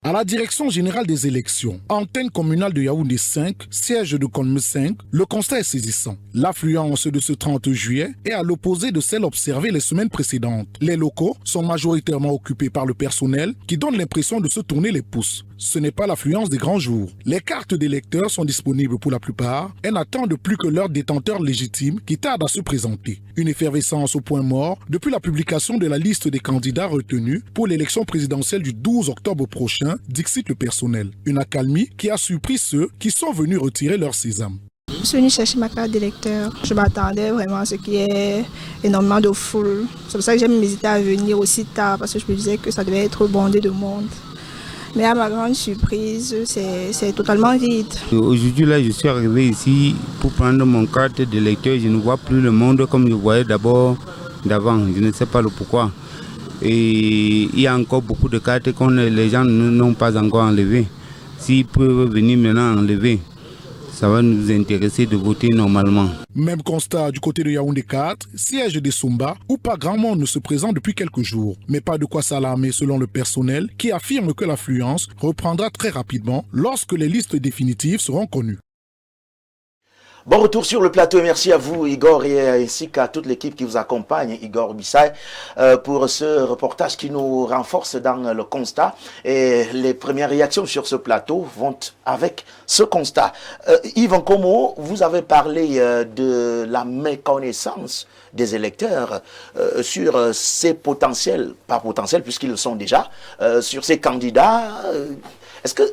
À la Direction générale des élections, antenne communale de Yaoundé 5, siège de Conme 5, le constat est saisissant. L'affluence de ce 30 juillet est à l'opposé de celle observée les semaines précédentes. Les locaux sont majoritairement occupés par le personnel qui donne l'impression de se tourner les pouces. Ce n'est pas l'affluence des grands jours. Les cartes d'électeurs sont disponibles pour la plupart et n'attendent plus que leurs détenteurs légitimes qui tardent à se présenter. Une effervescence au point mort depuis la publication de la liste des candidats retenus pour l'élection présidentielle du 12 octobre prochain, dixit le personnel. Une accalmie qui a surpris ceux qui sont venus retirer leur sésame. Je suis venue chercher ma carte d'électeur. Je m'attendais vraiment à ce qu'il y ait énormément de foule. C'est pour ça que j'ai même hésité à venir aussi tard parce que je me disais que ça devait être bondé de monde. Mais à ma grande surprise, c'est totalement vide. Aujourd'hui, là, je suis arrivé ici pour prendre mon carte d'électeur. Je ne vois plus le monde comme je voyais d'abord d'avant. Je ne sais pas le pourquoi. Et il y a encore beaucoup de cartes que les gens n'ont pas encore enlevées. S'ils peuvent venir maintenant enlever, ça va nous intéresser de voter normalement. Même constat du côté de Yaoundé 4, siège des Sumba, où pas grand monde ne se présente depuis quelques jours. Mais pas de quoi s'alarmer selon le personnel, qui affirme que l'affluence reprendra très rapidement lorsque les listes définitives seront connues. Bon retour sur le plateau et merci à vous Igor et ainsi qu'à toute l'équipe qui vous accompagne, Igor Bissay, pour ce reportage qui nous renforce dans le constat. Et les premières réactions sur ce plateau vont avec ce constat. Yves Nkomo, vous avez parlé de la méconnaissance des électeurs sur ces potentiels, pas potentiels puisqu'ils le sont déjà, sur ces candidats. Est-ce que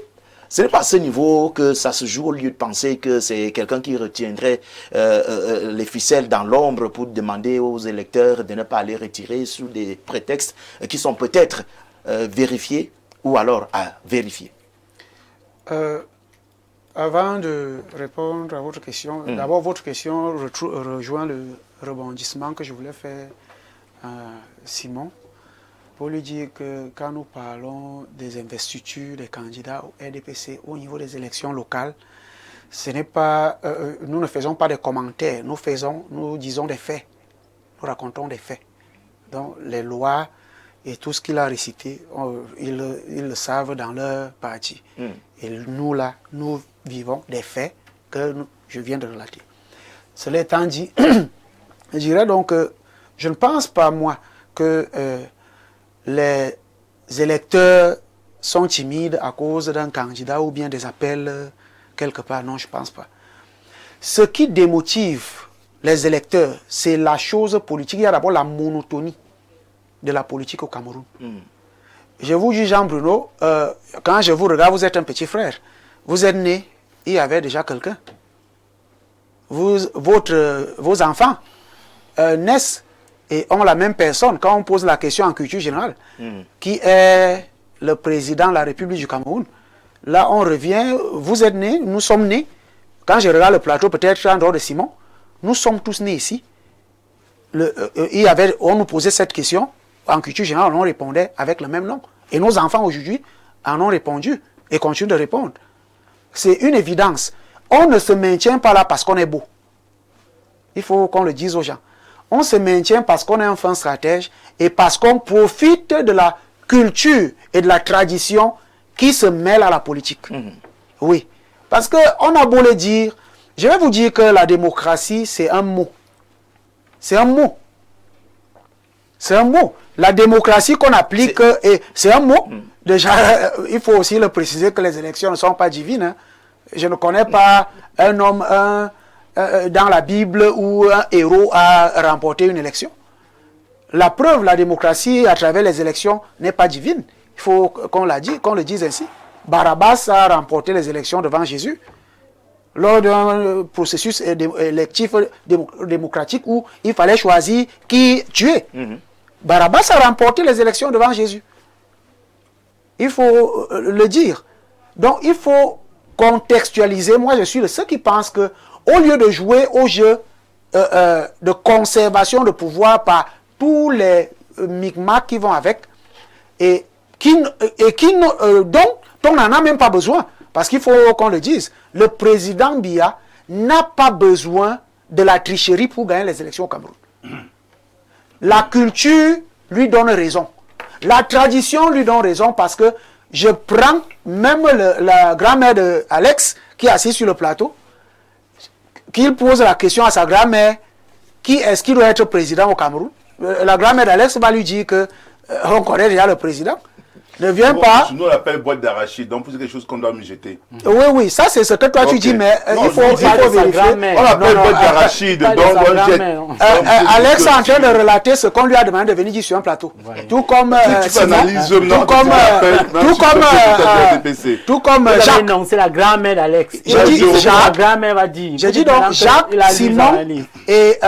ce n'est pas à ce niveau que ça se joue au lieu de penser que c'est quelqu'un qui retiendrait les ficelles dans l'ombre pour demander aux électeurs de ne pas les retirer sous des prétextes qui sont peut-être vérifiés ou alors à vérifier? Avant de répondre à votre question, d'abord votre question rejoint le rebondissement que je voulais faire à Simon, pour lui dire que quand nous parlons des investitures des candidats au RDPC au niveau des élections locales, ce n'est pas, nous ne faisons pas des commentaires, nous disons des faits, nous racontons des faits. Donc les lois Et tout ce qu'il a récité, ils le savent dans leur parti. Et nous, là, nous vivons des faits que je viens de relater. Cela étant dit, je dirais donc que je ne pense pas, moi, que les électeurs sont timides à cause d'un candidat ou bien des appels quelque part. Non, je ne pense pas. Ce qui démotive les électeurs, c'est la chose politique. Il y a d'abord la monotonie de la politique au Cameroun. Je vous dis, Jean-Bruno, quand je vous regarde, vous êtes un petit frère. Vous êtes né, il y avait déjà quelqu'un. Vos enfants naissent et ont la même personne. Quand on pose la question en culture générale, qui est le président de la République du Cameroun, là on revient, vous êtes nés, nous sommes nés. Quand je regarde le plateau, peut-être en dehors de Simon, nous sommes tous nés ici. On nous posait cette question, en culture générale, on répondait avec le même nom. Et nos enfants aujourd'hui en ont répondu et continuent de répondre. C'est une évidence. On ne se maintient pas là parce qu'on est beau. Il faut qu'on le dise aux gens. On se maintient parce qu'on est un fin stratège et parce qu'on profite de la culture et de la tradition qui se mêlent à la politique. Oui. Parce qu'on a beau le dire, je vais vous dire que la démocratie, c'est un mot. C'est un mot. C'est un mot. La démocratie qu'on applique, c'est un mot. Déjà, il faut aussi le préciser que les élections ne sont pas divines. Hein. Je ne connais pas un homme dans la Bible où un héros a remporté une élection. La preuve, la démocratie à travers les élections n'est pas divine. Il faut qu'on le dise ainsi. Barabbas a remporté les élections devant Jésus lors d'un processus électif démocratique où il fallait choisir qui tuer. Barabbas a remporté les élections devant Jésus. Il faut le dire. Donc il faut contextualiser. Moi, je suis le seul qui pense que au lieu de jouer au jeu de conservation de pouvoir par tous les micmacs qui vont avec, dont on n'en a même pas besoin, parce qu'il faut qu'on le dise, le président Biya n'a pas besoin de la tricherie pour gagner les élections au Cameroun. La culture lui donne raison. La tradition lui donne raison parce que je prends même la grand-mère d'Alex qui est assise sur le plateau, qu'il pose la question à sa grand-mère, qui est-ce qui doit être président au Cameroun? La grand-mère d'Alex va lui dire que on connaît déjà le président. Ne viens pas. Nous on l'appelle boîte d'arachide, donc c'est quelque chose qu'on doit me jeter. Oui, ça c'est ce que toi tu dis, mais il faut vérifier. On l'appelle boîte d'arachide, donc on jette. Alex est en train de relater ce qu'on lui a demandé de venir dire sur un plateau. Tout comme Jacques. Non, c'est la grand-mère d'Alex. J'ai dit Jacques. La grand-mère va dire. J'ai dit donc Jacques, Simon et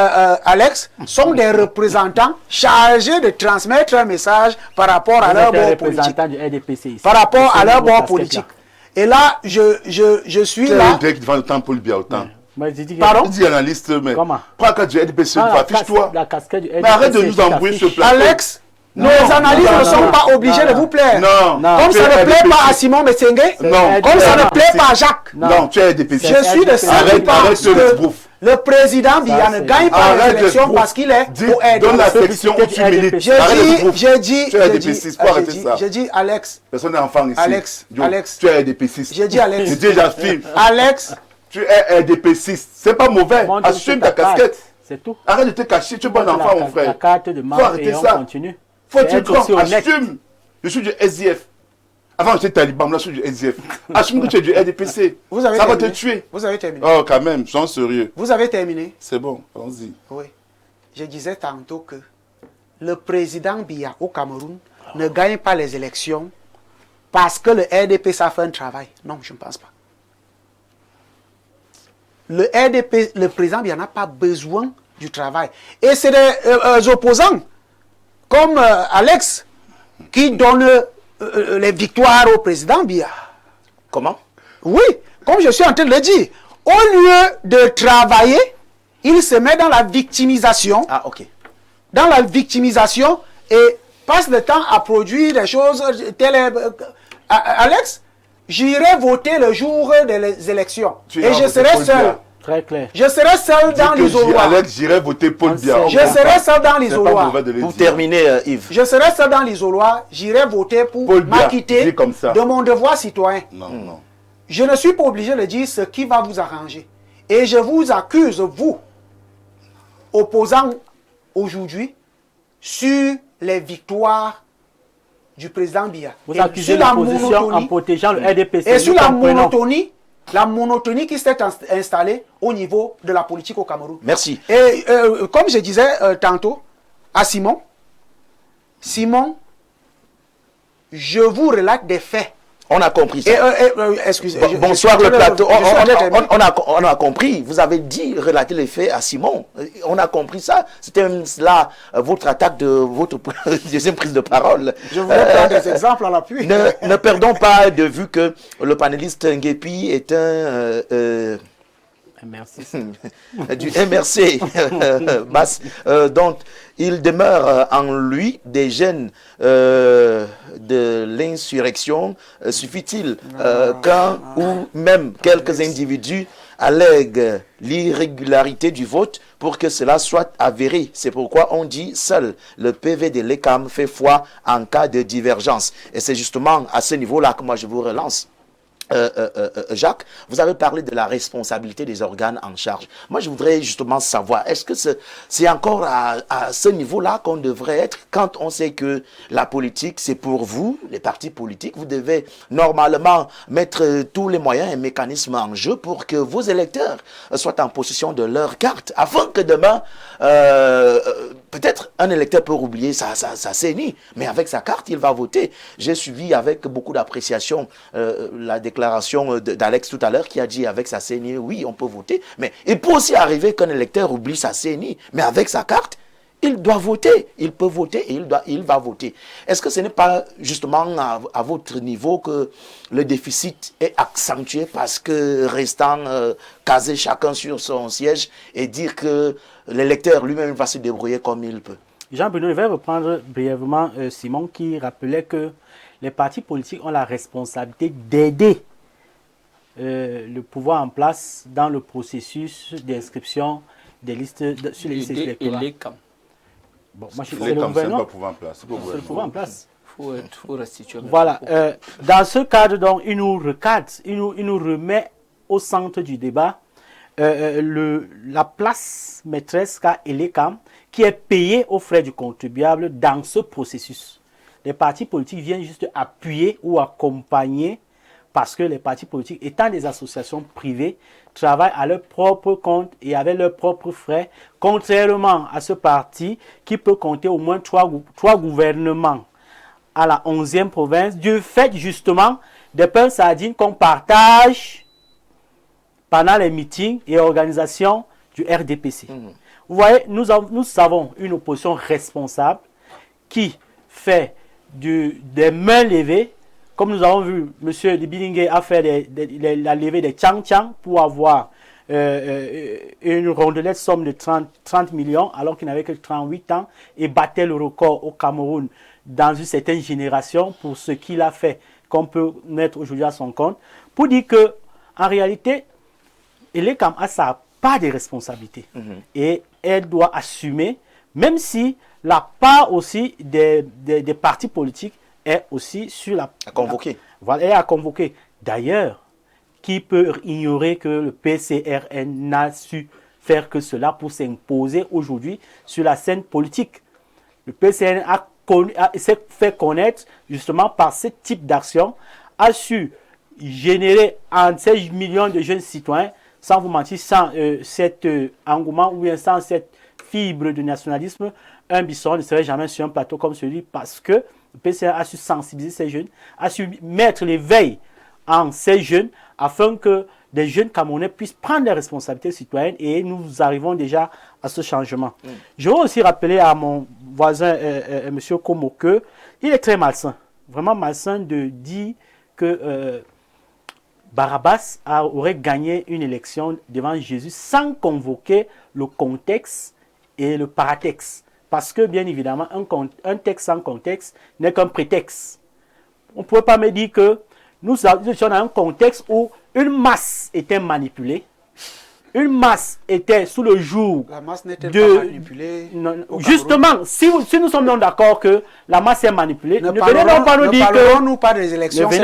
Alex sont des représentants chargés de transmettre un message par rapport à leur bord politique. Du RDPC ici. Par rapport à leur bord politique. Et là, je suis là. Tu es devant le temps pour le bien autant. Pardon? Tu dis analyste, mais comment? Prends quand du RDPC, affiche-toi. La casquette du RDPC. Mais arrête de nous embrouiller sur le plateau. Alex, nos analyses ne sont pas obligées de vous plaire. Non. Comme ça ne plaît pas à Simon Messengue. Non. Comme ça ne plaît pas à Jacques. Non, tu es RDPC. Je suis de ceux qui pensent que le président Biya ne gagne pas les élections parce qu'il est au RDPC. Donne la section où tu milites. J'ai dit Alex. Personne n'est enfant ici. Alex. Tu es RDPC. J'ai dit Alex. J'ai déjà filmé. Alex. Tu es RDPC. C'est pas mauvais. Assume ta casquette. C'est tout. Arrête de te cacher. Tu es bon enfant, mon frère. La carte de marque et on continue. Faut être grand. Assume. Je suis du SDF. Avant, j'étais taliban, là, je suis du SDF. Assume que tu es du RDPC. Ça va te tuer. Vous avez terminé. Oh, quand même, sois sérieux. Vous avez terminé. C'est bon, allons-y. Oui. Je disais tantôt que le président Biya au Cameroun ne gagne pas les élections parce que le RDPC a fait un travail. Non, je ne pense pas. Le président Biya n'a pas besoin du travail. Et c'est des opposants comme Alex qui donnent les victoires au président Biya. Comment? Oui, comme je suis en train de le dire. Au lieu de travailler, il se met dans la victimisation. Ah, ok. Dans la victimisation et passe le temps à produire des choses telles. Alex, j'irai voter le jour des élections. Et je serai seul. Très clair. Je serai seul dans l'isoloir. Alex, j'irai voter Paul Biya. Je serai seul dans l'isoloir. Vous terminez, Yves. Je serai seul dans l'isoloir. J'irai voter pour m'acquitter de mon devoir citoyen. Non, non. Je ne suis pas obligé de dire ce qui va vous arranger. Et je vous accuse, vous, opposants aujourd'hui, sur les victoires du président Biya. Vous accusez l'opposition en protégeant le RDPC. Et sur la monotonie qui s'est installée au niveau de la politique au Cameroun. Merci. Et comme je disais tantôt à Simon, je vous relate des faits. On a compris ça. Excusez. Bonsoir le plateau. On a compris. Vous avez dit relater les faits à Simon. On a compris ça. C'était là votre attaque de votre deuxième prise de parole. Je voulais prendre des exemples à l'appui. Ne perdons pas de vue que le panéliste Nguepi est un... du MRC Basse. Donc, il demeure en lui des gènes de l'insurrection. Suffit-il qu'un ou même quelques individus allèguent l'irrégularité du vote pour que cela soit avéré? C'est pourquoi on dit seul le PV de l'ECAM fait foi en cas de divergence. Et c'est justement à ce niveau-là que moi je vous relance. Jacques, vous avez parlé de la responsabilité des organes en charge. Moi, je voudrais justement savoir, est-ce que c'est encore à ce niveau-là qu'on devrait être quand on sait que la politique, c'est pour vous, les partis politiques, vous devez normalement mettre tous les moyens et mécanismes en jeu pour que vos électeurs soient en possession de leur carte, afin que demain, peut-être un électeur peut oublier sa CENI, mais avec sa carte, il va voter. J'ai suivi avec beaucoup d'appréciation la déclaration d'Alex tout à l'heure qui a dit avec sa CENI, oui, on peut voter, mais il peut aussi arriver qu'un électeur oublie sa CENI, mais avec sa carte, il doit voter, il peut voter et il va voter. Est-ce que ce n'est pas justement à votre niveau que le déficit est accentué parce que restant casé chacun sur son siège et dire que l'électeur lui-même va se débrouiller comme il peut? Jean-Bruno, je vais reprendre brièvement Simon qui rappelait que les partis politiques ont la responsabilité d'aider le pouvoir en place dans le processus d'inscription des listes sur les listes électorales. Bon, moi, je suis le gouvernement. C'est le pouvoir en place. Il faut restituer. Voilà. Dans ce cadre, donc, il nous recadre, il nous remet au centre du débat la place maîtresse qu'a l'ECAM, qui est payée aux frais du contribuable dans ce processus. Les partis politiques viennent juste appuyer ou accompagner parce que les partis politiques, étant des associations privées, travaillent à leur propre compte et avec leurs propres frais, contrairement à ce parti qui peut compter au moins trois gouvernements à la 11e province, du fait justement des pains sardines qu'on partage pendant les meetings et organisations du RDPC. Vous voyez, nous avons une opposition responsable qui fait des mains levées. Comme nous avons vu, M. Dibilingue a fait la levée des Tchang-Tchang pour avoir une rondelette somme de 30 millions alors qu'il n'avait que 38 ans et battait le record au Cameroun dans une certaine génération pour ce qu'il a fait, qu'on peut mettre aujourd'hui à son compte, pour dire que en réalité, l'ECAM a sa part de responsabilité et elle doit assumer, même si la part aussi des partis politiques est aussi sur la... À convoquer. Voilà, elle est à convoquer. D'ailleurs, qui peut ignorer que le PCRN n'a su faire que cela pour s'imposer aujourd'hui sur la scène politique? Le PCRN s'est fait connaître justement par ce type d'action, a su générer en 16 millions de jeunes citoyens, sans vous mentir, sans cet engouement ou bien sans cette fibre de nationalisme, un bisson ne serait jamais sur un plateau comme celui parce que le PCA a su sensibiliser ces jeunes, a su mettre l'éveil en ces jeunes afin que des jeunes Camerounais puissent prendre des responsabilités citoyennes et nous arrivons déjà à ce changement. Je veux aussi rappeler à mon voisin, M. Komo, que il est très malsain, vraiment malsain de dire que Barabbas aurait gagné une élection devant Jésus sans convoquer le contexte et le paratexte. Parce que, bien évidemment, un texte sans contexte n'est qu'un prétexte. On ne peut pas me dire que nous sommes dans un contexte où une masse était manipulée, une masse était sous le joug La masse n'était pas manipulée. Justement, si nous sommes d'accord que la masse est manipulée, ne venez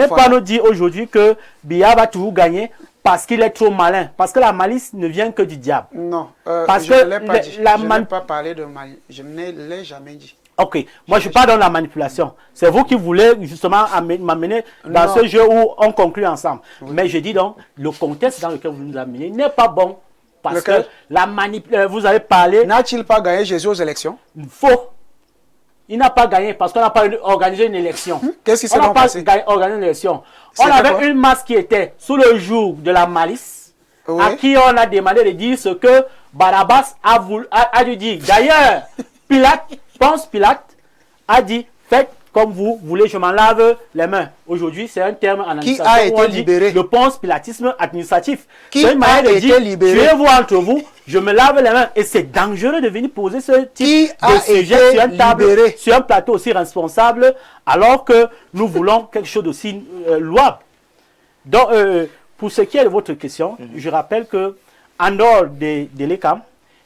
pas nous dire aujourd'hui que Biya va toujours gagner parce qu'il est trop malin. Parce que la malice ne vient que du diable. Non, parce je ne l'ai pas dit. Je n'ai pas parlé de malice. Je ne l'ai jamais dit. Ok, moi je parle dans la manipulation. C'est vous qui voulez justement m'amener dans ce jeu où on conclut ensemble. Oui. Mais je dis donc, le contexte dans lequel vous nous amenez n'est pas bon. Parce que la manipulation, vous avez parlé... N'a-t-il pas gagné Jésus aux élections? Faux. Il n'a pas gagné parce qu'on n'a pas organisé une élection. Qu'est-ce qui s'est passé? On n'a pas organisé une élection. On avait une masse qui était sous le joug de la malice, oui, à qui on a demandé de dire ce que Barabbas a dû dire. D'ailleurs, Ponce Pilate a dit, faites comme vous voulez, je m'en lave les mains. Aujourd'hui, c'est un terme en administration. Qui a été libéré? Le ponce pilatisme administratif. Qui a été libéré? Tuez-vous entre vous, je me lave les mains. Et c'est dangereux de venir poser ce type de sujet sur une table, sur un plateau aussi responsable, alors que nous voulons quelque chose d'aussi louable. Donc, pour ce qui est de votre question, je rappelle que en dehors de l'ECAM,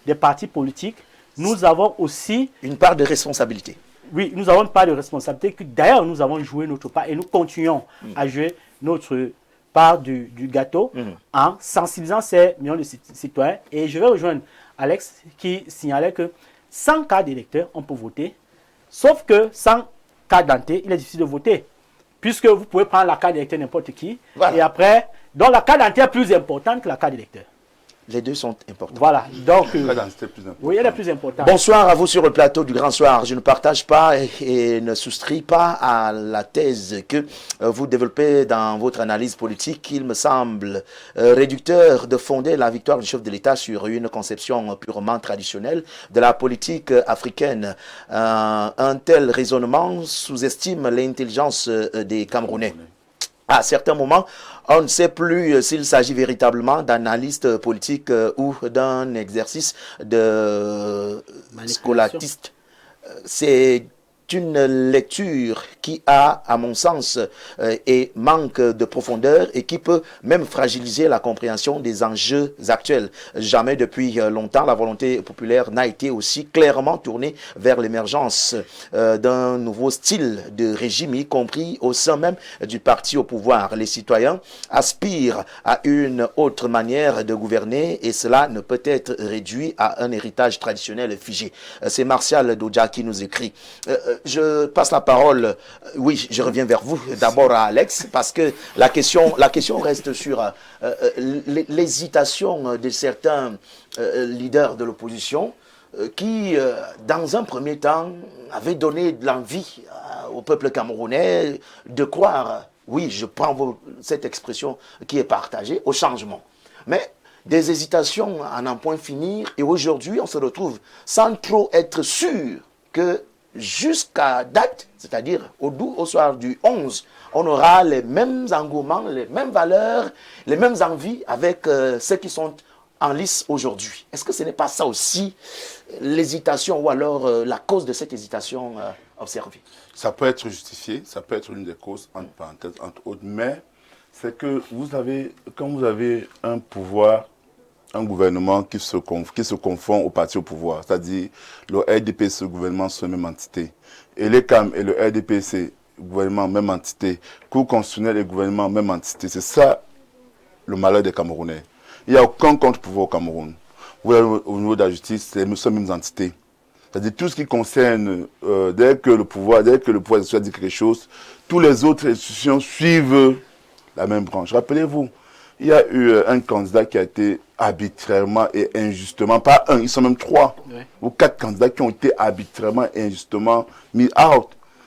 des partis politiques, nous avons aussi une part de responsabilité. Oui, nous avons une part de responsabilité. D'ailleurs, nous avons joué notre part et nous continuons à jouer notre part du gâteau en sensibilisant ces millions de citoyens. Et je vais rejoindre Alex qui signalait que sans carte d'électeur, on peut voter. Sauf que sans carte d'identité, il est difficile de voter. Puisque vous pouvez prendre la carte d'électeur n'importe qui. Voilà. Et après, donc la carte d'identité est plus importante que la carte d'électeur. Les deux sont importants. Voilà, donc oui, elle est plus importante. Bonsoir à vous sur le plateau du Grand Soir. Je ne partage pas et ne souscris pas à la thèse que vous développez dans votre analyse politique. Il me semble réducteur de fonder la victoire du chef de l'État sur une conception purement traditionnelle de la politique africaine. Un tel raisonnement sous-estime l'intelligence des Camerounais. À certains moments, on ne sait plus s'il s'agit véritablement d'analyste politique ou d'un exercice de scolatiste. C'est une lecture qui a, à mon sens, et manque de profondeur et qui peut même fragiliser la compréhension des enjeux actuels. Jamais depuis longtemps, la volonté populaire n'a été aussi clairement tournée vers l'émergence d'un nouveau style de régime, y compris au sein même du parti au pouvoir. Les citoyens aspirent à une autre manière de gouverner et cela ne peut être réduit à un héritage traditionnel figé. C'est Martial Dodja qui nous écrit. Je passe la parole, oui, je reviens vers vous, d'abord à Alex, parce que la question reste sur l'hésitation de certains leaders de l'opposition qui, dans un premier temps, avaient donné de l'envie au peuple camerounais de croire, oui, je prends cette expression qui est partagée, au changement. Mais des hésitations à n'en point finir, et aujourd'hui, on se retrouve sans trop être sûr que jusqu'à date, c'est-à-dire au soir du 11, on aura les mêmes engouements, les mêmes valeurs, les mêmes envies avec ceux qui sont en lice aujourd'hui. Est-ce que ce n'est pas ça aussi l'hésitation ou alors la cause de cette hésitation observée? Ça peut être justifié, ça peut être une des causes, entre parenthèses, entre autres, mais c'est que quand vous avez un pouvoir, un gouvernement qui se confond au parti au pouvoir, c'est-à-dire le RDPC, le gouvernement sont la même entité, et l'ECAM et le RDPC, gouvernement, même entité, Cour constitutionnelle et gouvernement, même entité. C'est ça le malheur des Camerounais. Il n'y a aucun contre-pouvoir au Cameroun. Vous voyez, au niveau de la justice, c'est les mêmes entités. C'est-à-dire tout ce qui concerne, dès que le pouvoir dit quelque chose, toutes les autres institutions suivent la même branche. Rappelez-vous, il y a eu un candidat qui a été arbitrairement et injustement, pas un, ils sont même 3 ou 4 candidats qui ont été arbitrairement et injustement mis out.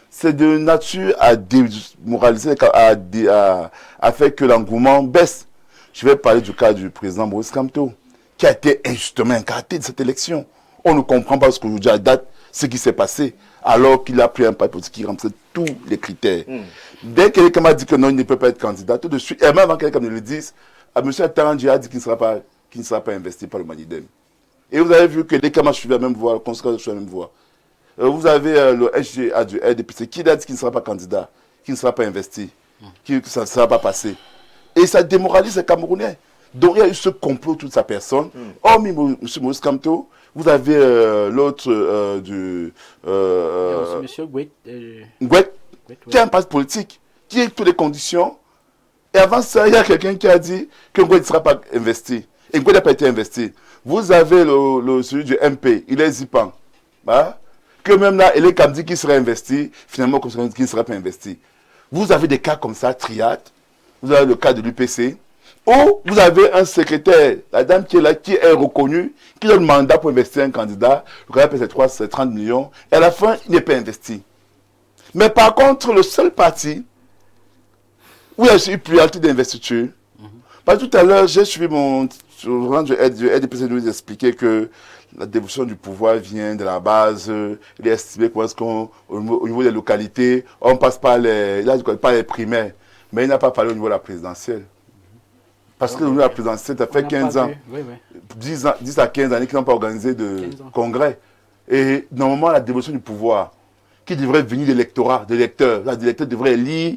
C'est de nature à démoraliser, à faire que l'engouement baisse. Je vais parler du cas du président Maurice Kamto, qui a été injustement écarté de cette élection. On ne comprend pas ce qu'aujourd'hui à date, ce qui s'est passé, alors qu'il a pris un parti politique qui remplissait tous les critères. Dès que quelqu'un m'a dit que non, il ne peut pas être candidat, tout de suite, et même avant que quelqu'un me le dise, M. Taranji a dit qu'il ne sera pas investi par le Manidem. Et vous avez vu que les camarades suivaient la même voie, le conseil suivait la même voie. Vous avez le SGA du RDPC qui a dit qu'il ne sera pas candidat, qu'il ne sera pas investi, que ça ne sera pas passé. Et ça démoralise les Camerounais. Donc il y a eu ce complot toute sa personne. Hormis M. Maurice Kamto, vous avez l'autre du... Monsieur Ngouet, qui a un parti politique, qui a toutes les conditions. Et avant ça, il y a quelqu'un qui a dit que Ngouet ne sera pas investi. Et Ngouet n'a pas été investi. Vous avez celui du MP, il est Zipan. Hein? Que même là, il est comme dit qu'il serait investi, finalement, qu'il ne sera pas investi. Vous avez des cas comme ça, triade. Vous avez le cas de l'UPC, où vous avez un secrétaire, la dame qui est là, qui est reconnue, qui donne mandat pour investir un candidat. Le candidat paie ses 30 millions. Et à la fin, il n'est pas investi. Mais par contre, le seul parti où il y a eu pluralité d'investiture, parce que tout à l'heure, j'ai suivi mon RDPC nous expliquer que la dévolution du pouvoir vient de la base. Il est estimé qu'au niveau des localités, on passe par les primaires. Mais il n'a pas parlé au niveau de la présidentielle. Parce que au niveau de la présidentielle, ça fait 15 ans, 10 à 15 années qu'ils n'ont pas organisé de congrès. Et normalement, la dévolution du pouvoir, qui devrait venir de l'électorat, des électeurs, l'électeur devrait lire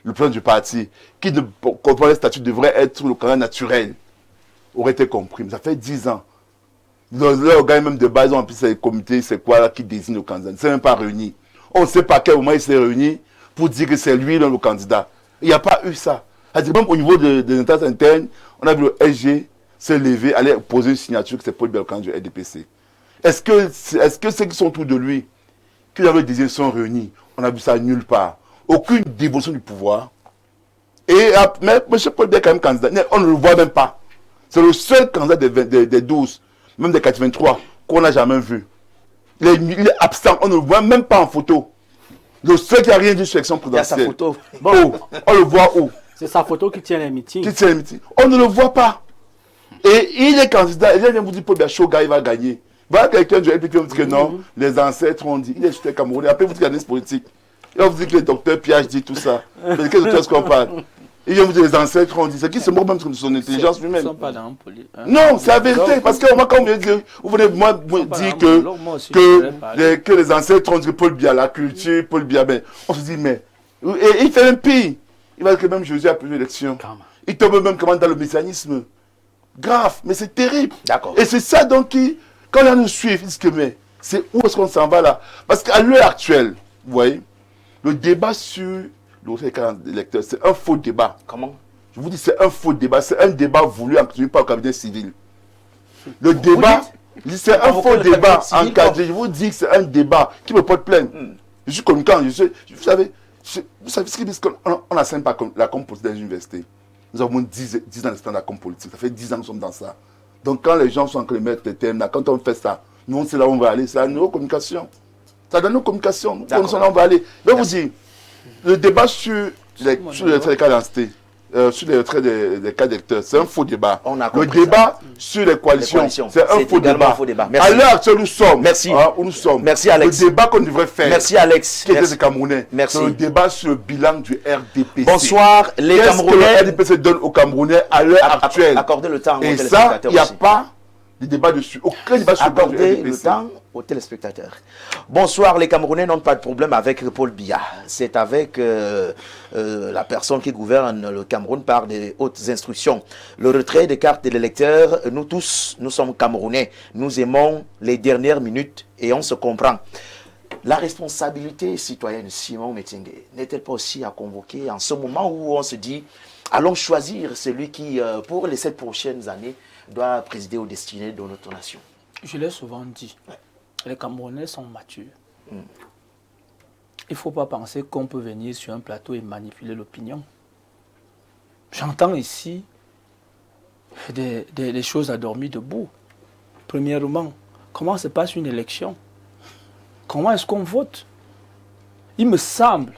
le plan du parti, qui ne comprend pas les statuts, devrait être le candidat naturel, aurait été compris. Mais ça fait 10 ans. L'organe même de base, on a ces comités, c'est quoi là qui désigne le candidat. Il ne s'est même pas réuni. On ne sait pas à quel moment il s'est réuni pour dire que c'est lui le candidat. Il n'y a pas eu ça. Même au niveau des instances internes, on a vu le SG se lever, aller poser une signature que c'est Paul Biya, le candidat du RDPC. Est-ce que ceux qui sont autour de lui, qui avaient désiré, sont réunis? On a vu ça nulle part. Aucune dévotion du pouvoir. Mais M. Paul Biya est quand même candidat. On ne le voit même pas. C'est le seul candidat des 12, même des 83, qu'on n'a jamais vu. Il est absent. On ne le voit même pas en photo. Le seul qui n'a rien dit sur l'élection présidentielle. Il y a sa photo. Bon, on le voit où? C'est sa photo qui tient les meetings. On ne le voit pas. Et il est candidat. Il vient vous dire Paul Biya Shoga, il va gagner. Voilà quelqu'un du LPP vous dit que non, les ancêtres ont dit. Il est juste Camerounais. Après, vous dites qu'il y a une politique. Il va vous dire que les docteurs PhD, tout ça. Mais de quel docteur est-ce qu'on parle? Il vient vous dire les ancêtres ont dit. C'est qui se moque même de son intelligence lui-même? Ils ne sont pas dans politique. Non, c'est la vérité. Parce que moi, quand vous venez dire que les ancêtres ont dit que Paul Biya, la culture, Paul Biya, ben, on se dit, mais. Et il fait même pire. Il va dire que même Jésus a pris l'élection. Il tombe même comment dans le messianisme. Grave, mais c'est terrible. D'accord. Et c'est ça donc qui, quand on nous suit, ils disent que mais, c'est où est-ce qu'on s'en va là? Parce qu'à l'heure actuelle, vous voyez, le débat sur le électeur, c'est un faux débat. Comment? Je vous dis, c'est un faux débat. C'est un débat voulu encadré par le cabinet civil. Le débat, c'est un faux débat encadré. Je vous dis que c'est un débat qui me porte plainte. Je suis communicant. Vous savez ce qu'ils disent qu'on n'enseigne pas la com politique dans les universités. Nous avons 10 ans de la com politique. Ça fait 10 ans que nous sommes dans ça. Donc quand les gens sont en train de mettre des thèmes, quand on fait ça, nous, c'est là où on va aller. C'est la neurocommunication. C'est la neurocommunication. Nous connaissons là où on va aller. Je vais vous dire, le débat sur les traits des cas d'identité, sur les traits des cas d'électeurs, c'est un faux débat. Le débat sur les coalitions, c'est un faux débat. À l'heure actuelle, nous sommes. Merci. Où nous sommes. Merci, Alex. Le débat qu'on devrait faire. Merci, Alex. Qui était des Camerounais. Merci. C'est le débat sur le bilan du RDPC. Bonsoir, les Camerounais. Qu'est-ce que le RDPC donne aux Camerounais à l'heure actuelle? Accordez le temps aux téléspectateurs. Et ça, il n'y a pas de débat dessus. Aucun débat sur le temps aux téléspectateurs. Bonsoir, les Camerounais n'ont pas de problème avec Paul Biya. C'est avec la personne qui gouverne le Cameroun par des hautes instructions. Le retrait des cartes de l'électeur, nous tous, nous sommes Camerounais. Nous aimons les dernières minutes et on se comprend. La responsabilité citoyenne, Simon Metingue, n'est-elle pas aussi à convoquer en ce moment où on se dit, allons choisir celui qui, pour les 7 prochaines années, doit présider aux destinées de notre nation? Je l'ai souvent dit, les Camerounais sont matures. Il ne faut pas penser qu'on peut venir sur un plateau et manipuler l'opinion. J'entends ici des choses à dormir debout. Premièrement, comment se passe une élection? Comment est-ce qu'on vote? Il me semble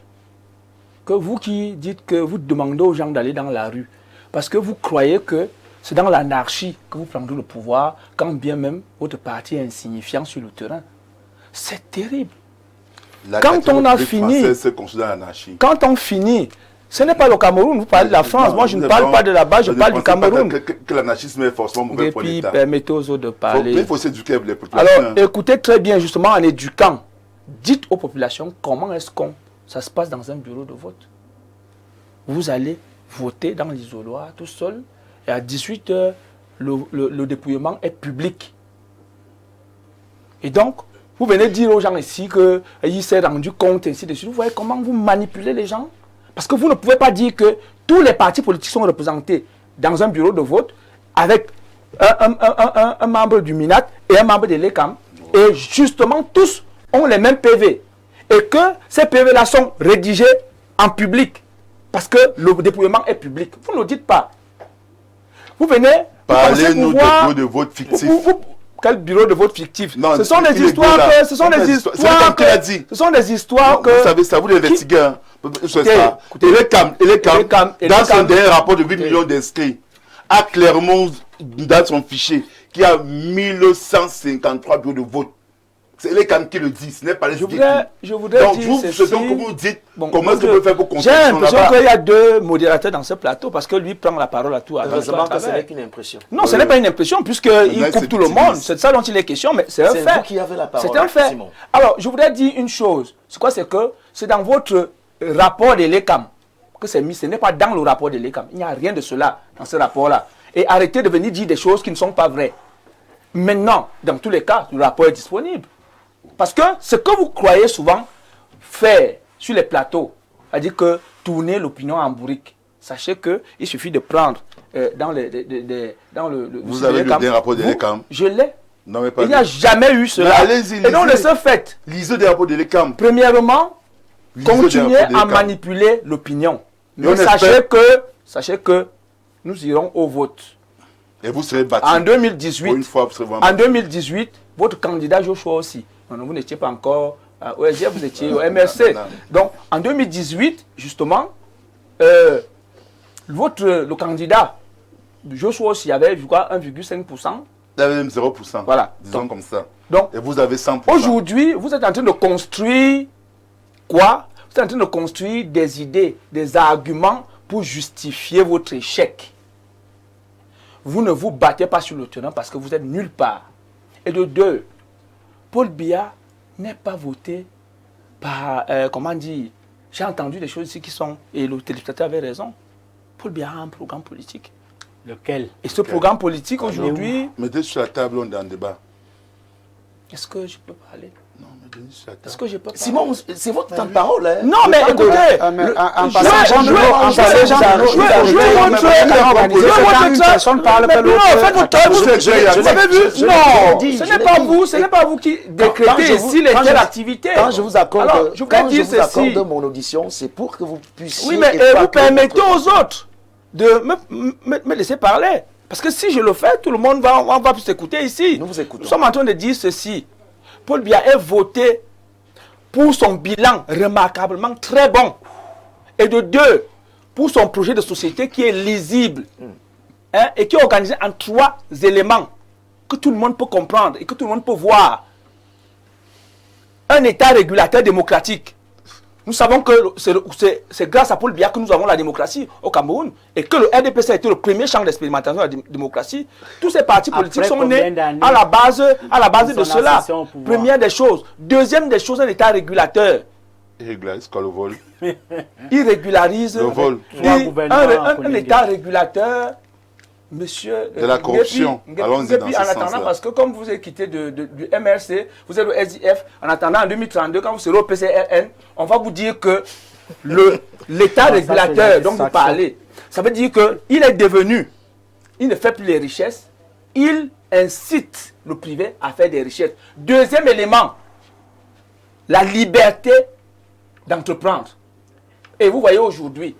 que vous qui dites que vous demandez aux gens d'aller dans la rue, parce que vous croyez que c'est dans l'anarchie que vous prendrez le pouvoir, quand bien même votre parti est insignifiant sur le terrain. C'est terrible. Quand on a fini, quand on finit, ce n'est pas le Cameroun, vous parlez de la France, moi je ne parle pas de là-bas, je parle du Cameroun. Que l'anarchisme est forcément mauvais pour l'État. Et puis permettez aux autres de parler. Il faut s'éduquer les populations. Alors écoutez très bien justement en éduquant, dites aux populations comment est-ce que ça se passe dans un bureau de vote. Vous allez voter dans l'isoloir tout seul. Et à 18h, le dépouillement est public. Et donc, vous venez dire aux gens ici qu'il s'est rendu compte, ainsi de suite. Vous voyez comment vous manipulez les gens? Parce que vous ne pouvez pas dire que tous les partis politiques sont représentés dans un bureau de vote avec un membre du MINAT et un membre de l'ECAM. Et justement, tous ont les mêmes PV. Et que ces PV-là sont rédigés en public. Parce que le dépouillement est public. Vous ne le dites pas. Vous venez... Parlez-nous de bureau de vote fictif. Quel bureau de vote fictif? Non, ce sont des histoires que... Ce sont des histoires que... Ce sont des histoires que... Vous savez ça, vous l'investiguez. Et les CAM, dans son dernier rapport de 8 millions d'inscrits, a clairement, dans son fichier, qu'il y a 1153 bureaux de vote. C'est les CAM qui le dit, ce n'est pas les Je voudrais donc, dire vous, ceci. ce que vous dites, comment est-ce qu'on peut faire pour J'ai construire l'impression qu'il y a deux modérateurs dans ce plateau parce que lui prend la parole à tout. Heureusement que ce n'est qu'une impression. Non, ce n'est pas une impression puisqu'il coupe tout le monde. C'est de ça dont il est question, mais c'est un fait. C'est vous qui avez la parole. C'est un fait. Simon. Alors, je voudrais dire une chose. C'est quoi? C'est que c'est dans votre rapport de l'ECAM que c'est mis. Ce n'est pas dans le rapport de l'ECAM. Il n'y a rien de cela dans ce rapport-là. Et arrêtez de venir dire des choses qui ne sont pas vraies. Maintenant, dans tous les cas, le rapport est disponible. Parce que ce que vous croyez souvent faire sur les plateaux, c'est-à-dire que tourner l'opinion en bourrique, sachez qu'il suffit de prendre dans le vous avez le dernier rapport de l'ECAM? Je l'ai. Non, mais pas il n'y a jamais eu cela. Allez-y, et donc, de ce fait, lisez des rapports de l'ECAM. Premièrement, continuez à manipuler l'opinion. Mais sachez que nous irons au vote. Et vous serez battu. En 2018, une fois, vous serez en 2018, votre candidat Joshua aussi. Non, vous n'étiez pas encore au SGF, vous étiez au MRC. Donc, en 2018, justement, le candidat Joshua aussi avait, je crois, 1,5%. Il avait même 0%. Voilà. Disons comme ça. Donc, et vous avez 100%. Aujourd'hui, vous êtes en train de construire quoi? Vous êtes en train de construire des idées, des arguments pour justifier votre échec. Vous ne vous battez pas sur le terrain parce que vous êtes nulle part. Et de deux, Paul Biya n'est pas voté par, comment dire, j'ai entendu des choses ici qui sont, et le téléspectateur avait raison, Paul Biya a un programme politique. Lequel? Et ce programme politique aujourd'hui... Mettez sur la table, on est en débat. Est-ce que je peux parler? Non, mettez sur la table. Est-ce que je peux parler? Simon, c'est votre temps de parole. Hein. Non, mais écoutez, vous avez vu? Non, ce n'est pas vous qui décrétez ici les telles activités. Quand je vous accorde mon audition, c'est pour que vous puissiez... Oui, mais vous permettez aux autres de me laisser parler. Parce que si je le fais, tout le monde va plus écouter ici. Nous vous écoutons. Nous sommes en train de dire ceci. Paul Biya est voté pour son bilan remarquablement très bon. Et de deux, pour son projet de société qui est lisible. Hein, et qui est organisé en 3 éléments que tout le monde peut comprendre et que tout le monde peut voir. Un État régulateur démocratique. Nous savons que c'est grâce à Paul Biya que nous avons la démocratie au Cameroun et que le RDPC a été le premier champ d'expérimentation de la démocratie. Tous ces partis politiques sont nés à la base de cela. Première des choses. Deuxième des choses, un État régulateur. Il régularise quoi, le vol? Il régularise le vol. Un État régulateur. Monsieur de la corruption. Allons-y dans ce en attendant, sens-là. parce que comme vous êtes quitté du MRC, vous êtes au SDF, en attendant en 2032, quand vous serez au PCRN, on va vous dire que l'État régulateur dont vous parlez, ça veut dire qu'il est devenu, il ne fait plus les richesses, il incite le privé à faire des richesses. Deuxième élément, la liberté d'entreprendre. Et vous voyez aujourd'hui,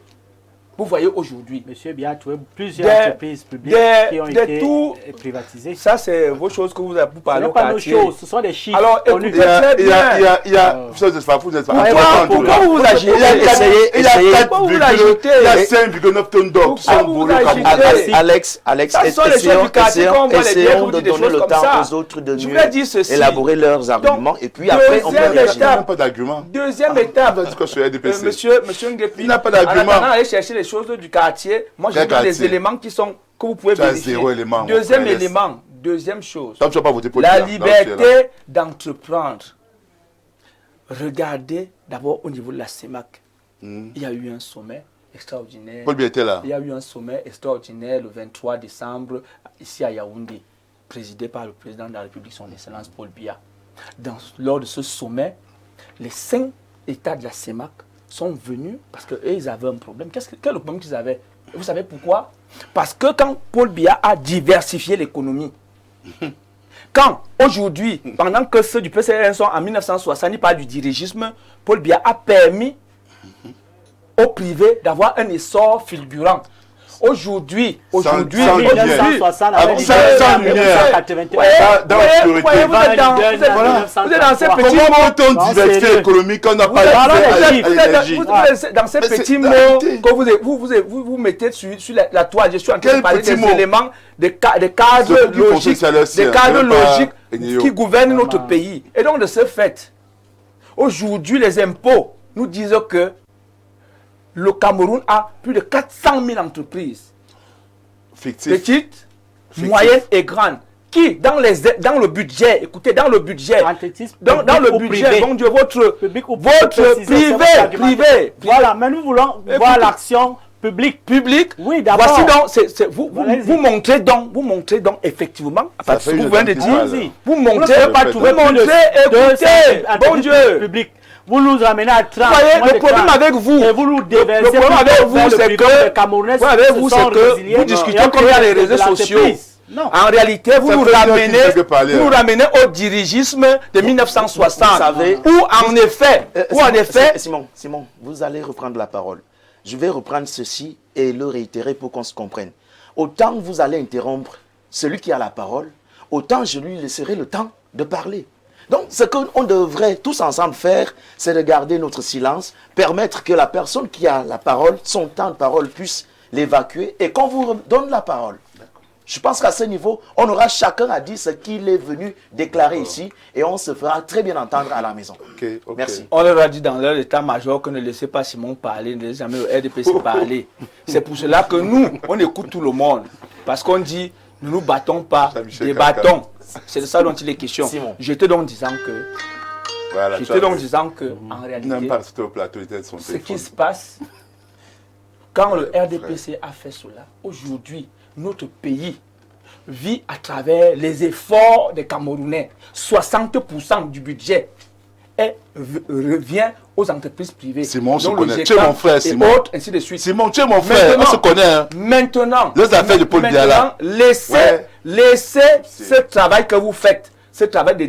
Monsieur Biya, tu as plusieurs entreprises publiques qui ont été privatisées. Ça, c'est vos choses que vous avez parlé au quartier. Ce ne sont pas nos choses, ce sont des chiffres. Alors, écoutez très bien. Il y a pourquoi vous vous agitez? Il y a 5,9 tonnes d'or qui sont volées. Alex, essayons de donner le temps aux autres de mieux élaborer leurs arguments. Et puis après, on peut réagir. Il n'a pas d'argument. Deuxième étape. Monsieur Ngépi, il n'a pas d'argument. Allez chercher les choses du quartier. Moi, je vous donne des éléments que vous pouvez vérifier. Deuxième chose, la liberté d'entreprendre. Regardez d'abord au niveau de la CEMAC. Il y a eu un sommet extraordinaire. Paul Biya était là. Il y a eu un sommet extraordinaire le 23 décembre ici à Yaoundé, présidé par le président de la République, son Excellence Paul Biya. Lors de ce sommet, les 5 États de la CEMAC sont venus parce qu'ils avaient un problème. Quel est le problème qu'ils avaient? Vous savez pourquoi? Parce que quand Paul Biya a diversifié l'économie, quand aujourd'hui, pendant que ceux du PCRN sont en 1960, ils parlent du dirigisme, Paul Biya a permis au privé d'avoir un essor fulgurant. Aujourd'hui, sans 1960, lumière. avec Sans l'idée, lumière. 1981. Dans l'obscurité. Vous êtes dans ces petits Comment mots. peut-on diversifier l'économie quand on n'a pas l'énergie? Vous êtes dans ces petits mots que vous mettez sur la toile. Je suis en train de parler des éléments, des cadres logiques qui gouvernent notre pays. Et donc, de ce fait, aujourd'hui, les impôts nous disent que le Cameroun a plus de 400 000 entreprises. Fictif. Petites, moyennes et grandes. Qui, dans le budget, écoutez, dans le budget, dans le budget, bon Dieu, votre privé. Voilà, mais nous voulons voir l'action publique. Oui, d'abord. Voici donc, vous montrez donc effectivement, parce que vous venez de dire, vous montrez, écoutez, bon Dieu. Public. Vous nous ramenez à 30. Le problème avec vous, et vous nous déversez. Le problème avec vous, c'est que vous discutez comme il y a les réseaux sociaux. Non. En réalité, vous nous ramenez au dirigisme de 1960. Où en effet, Simon, vous allez reprendre la parole. Je vais reprendre ceci et le réitérer pour qu'on se comprenne. Autant vous allez interrompre celui qui a la parole, autant je lui laisserai le temps de parler. Donc, ce qu'on devrait tous ensemble faire, c'est de garder notre silence, permettre que la personne qui a la parole, son temps de parole, puisse l'évacuer et qu'on vous donne la parole. Je pense qu'à ce niveau, on aura chacun à dire ce qu'il est venu déclarer ici et on se fera très bien entendre à la maison. Merci. On leur a dit dans leur état-major que ne laissez pas Simon parler, ne laissez jamais le RDPC parler. C'est pour cela que nous, on écoute tout le monde. Parce qu'on dit, nous ne nous battons pas, débattons. C'est de ça dont il est question. Simon. J'étais donc disant que, en réalité, ce qui se passe, quand le RDPC a fait cela, aujourd'hui, notre pays vit à travers les efforts des Camerounais. 60% du budget revient aux entreprises privées. Simon, je connais. Tu es mon frère, Simon. Autres, ainsi de suite. Simon, tu es mon frère. On se connaît. Hein. Maintenant, les affaires de Paul Biya là. Laissez ce travail que vous faites, ce travail de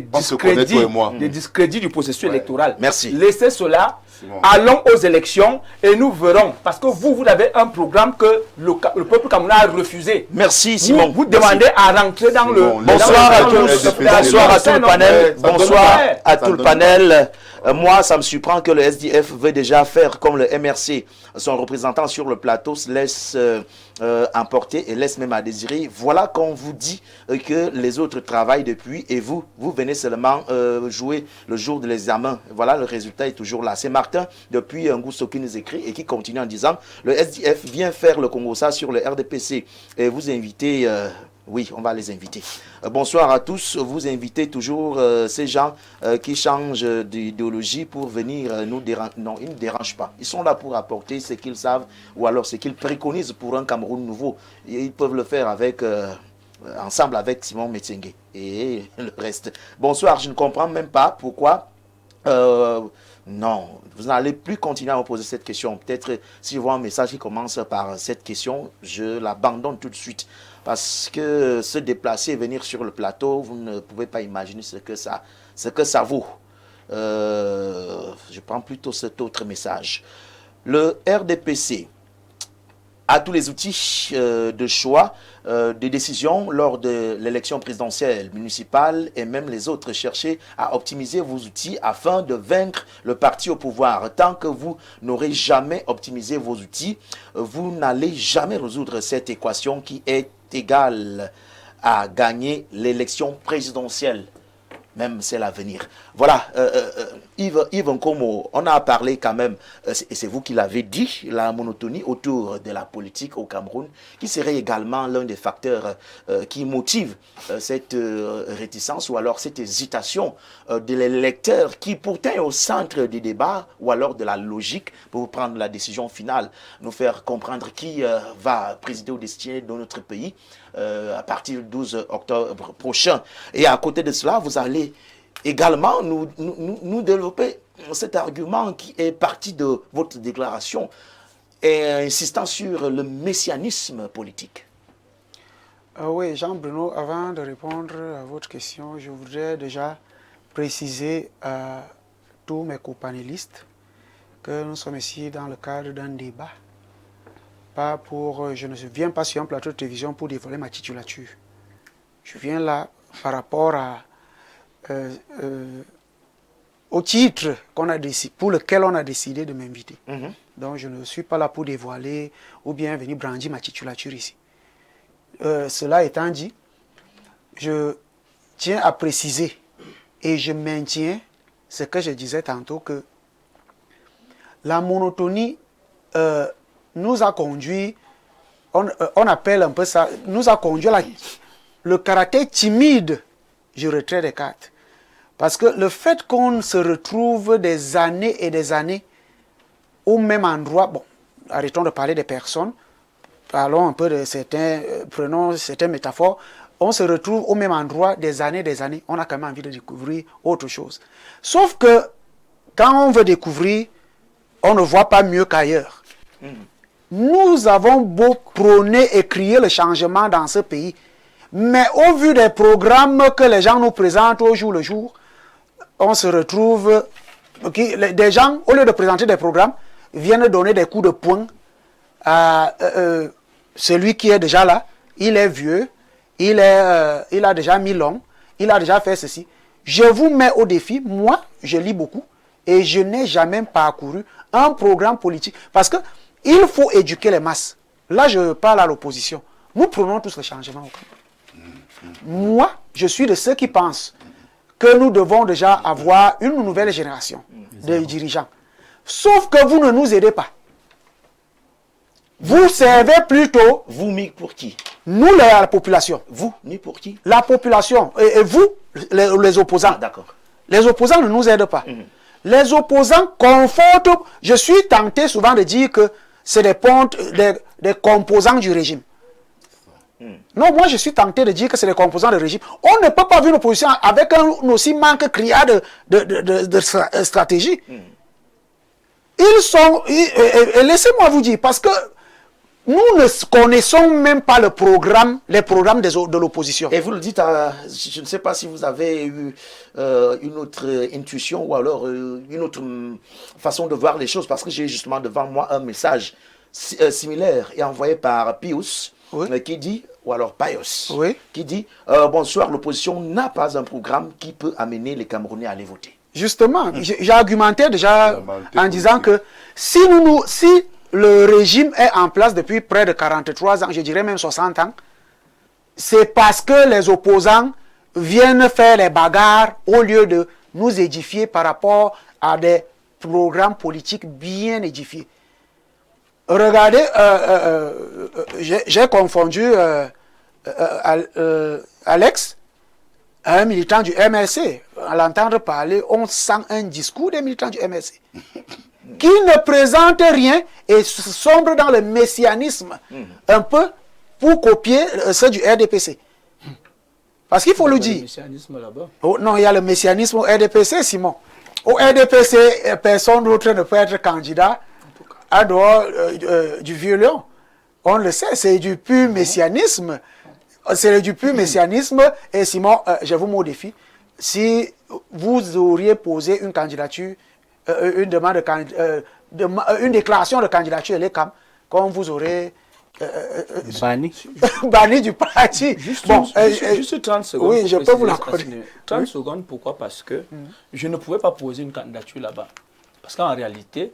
discrédit du processus électoral. Merci. Laissez cela. Allons aux élections et nous verrons. Parce que vous avez un programme que le peuple camerounais a refusé. Merci Simon. Vous demandez à rentrer dans le... Bonsoir à tous. Bonsoir à tout le panel. Bonsoir à tout le panel. Moi, ça me surprend que le SDF veut déjà faire comme le MRC. Son représentant sur le plateau se laisse emporter et laisse même à désirer. Voilà qu'on vous dit que les autres travaillent depuis et vous venez seulement jouer le jour de l'examen. Voilà, le résultat est toujours là. C'est Martin depuis Ngusso qui nous écrit et qui continue en disant le SDF vient faire le Congossa sur le RDPC et vous invitez... oui, on va les inviter. Bonsoir à tous. Vous invitez toujours ces gens qui changent d'idéologie pour venir nous déranger. Non, ils ne dérangent pas. Ils sont là pour apporter ce qu'ils savent ou alors ce qu'ils préconisent pour un Cameroun nouveau. Et ils peuvent le faire avec, ensemble avec Simon Metsengue et le reste. Bonsoir, je ne comprends même pas pourquoi... non, vous n'allez plus continuer à me poser cette question. Peut-être si je vois un message qui commence par cette question, je l'abandonne tout de suite. Parce que se déplacer et venir sur le plateau, vous ne pouvez pas imaginer ce que ça vaut. Je prends plutôt cet autre message. Le RDPC a tous les outils de choix, de décision lors de l'élection présidentielle, municipale et même les autres. Cherchez à optimiser vos outils afin de vaincre le parti au pouvoir. Tant que vous n'aurez jamais optimisé vos outils, vous n'allez jamais résoudre cette équation qui est égale à gagner l'élection présidentielle. même c'est l'avenir. Voilà, Yves Nkomo, on a parlé quand même, et c'est vous qui l'avez dit, la monotonie autour de la politique au Cameroun, qui serait également l'un des facteurs qui motive cette réticence ou alors cette hésitation de l'électeur qui pourtant est au centre des débats ou alors de la logique pour prendre la décision finale, nous faire comprendre qui va présider au destin de notre pays à partir du 12 octobre prochain. Et à côté de cela, vous allez également nous développer cet argument qui est parti de votre déclaration et insistant sur le messianisme politique. Oui, Jean-Bruno, avant de répondre à votre question, je voudrais déjà préciser à tous mes copanélistes que nous sommes ici dans le cadre d'un débat. Pas pour, je ne viens pas sur un plateau de télévision pour dévoiler ma titulature. Je viens là par rapport au titre pour lequel on a décidé de m'inviter. Donc je ne suis pas là pour dévoiler ou bien venir brandir ma titulature ici. Cela étant dit, je tiens à préciser et je maintiens ce que je disais tantôt, que la monotonie nous a conduit, on appelle un peu ça, nous a conduit à le caractère timide du retrait des cartes. Parce que le fait qu'on se retrouve des années et des années au même endroit, bon, arrêtons de parler des personnes, parlons un peu de certains, prenons certaines métaphores, on se retrouve au même endroit des années, on a quand même envie de découvrir autre chose. Sauf que quand on veut découvrir, on ne voit pas mieux qu'ailleurs. Nous avons beau prôner et crier le changement dans ce pays, mais au vu des programmes que les gens nous présentent au jour le jour, on se retrouve, des gens, au lieu de présenter des programmes, viennent donner des coups de poing à celui qui est déjà là. Il est vieux, il a déjà mis long, il a déjà fait ceci. Je vous mets au défi, moi, je lis beaucoup, et je n'ai jamais parcouru un programme politique. Parce que il faut éduquer les masses. Là, je parle à l'opposition. Nous prenons tous le changement. Moi, je suis de ceux qui pensent que nous devons déjà avoir une nouvelle génération de dirigeants. Sauf que vous ne nous aidez pas. Vous servez plutôt... Vous, mis pour qui? Nous, la population. Vous, mis pour qui? La population. Et vous, les opposants. Ah, d'accord. Les opposants ne nous aident pas. Les opposants confortent... Je suis tenté souvent de dire que c'est des composants du régime. Non, moi je suis tenté de dire que c'est des composants du régime. On ne peut pas vivre une opposition avec un aussi manque criard de stratégie. Ils sont... Et laissez-moi vous dire, parce que nous ne connaissons même pas les programmes de l'opposition. Et vous le dites, je ne sais pas si vous avez eu une autre intuition ou alors une autre façon de voir les choses, parce que j'ai justement devant moi un message similaire et envoyé par Pius, qui dit, ou alors Pius, qui dit, bonsoir, l'opposition n'a pas un programme qui peut amener les Camerounais à aller voter. Justement, j'ai argumenté déjà en disant que si le régime est en place depuis près de 43 ans, je dirais même 60 ans, c'est parce que les opposants viennent faire les bagarres au lieu de nous édifier par rapport à des programmes politiques bien édifiés. Regardez, j'ai confondu Alex à un militant du MLC. À l'entendre parler, on sent un discours des militants du MLC qui ne présente rien et sombre dans le messianisme un peu pour copier ceux du RDPC. Parce qu'il faut le dire. Oh, non, il y a le messianisme au RDPC, Simon. Au RDPC, personne d'autre ne peut être candidat en dehors du violon. On le sait, c'est du pur messianisme. C'est du pur messianisme. Et Simon, je vous mets au défi. Si vous auriez posé une candidature, une déclaration de candidature, comme vous aurez banni du parti. Juste 30 secondes. Oui, je peux vous l'accorder. 30 secondes, pourquoi? Parce que je ne pouvais pas poser une candidature là-bas. Parce qu'en réalité,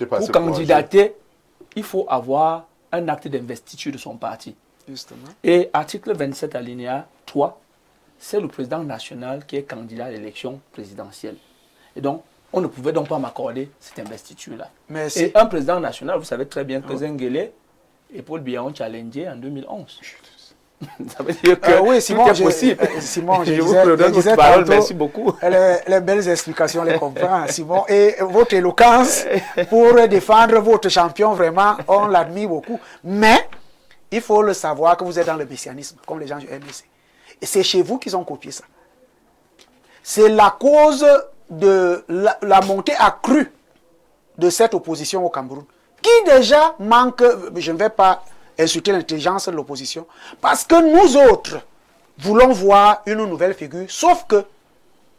pour candidater, il faut avoir un acte d'investiture de son parti. Justement. Et article 27 alinéa 3 c'est le président national qui est candidat à l'élection présidentielle. Et donc, on ne pouvait donc pas m'accorder cette investiture-là. Et un président national, vous savez très bien que Zenguele et Paul Biya ont challengé en 2011. Ça veut dire que oui, Simon, tout est possible. Simon, je vous redonne votre parole, merci beaucoup. Les belles explications, les comprends, Simon. Et votre éloquence pour défendre votre champion, vraiment, on l'admire beaucoup. Mais, il faut le savoir que vous êtes dans le messianisme, comme les gens du MDC. Et c'est chez vous qu'ils ont copié ça. C'est la cause de la montée accrue de cette opposition au Cameroun, qui déjà manque, je ne vais pas insulter l'intelligence de l'opposition, parce que nous autres voulons voir une nouvelle figure, sauf que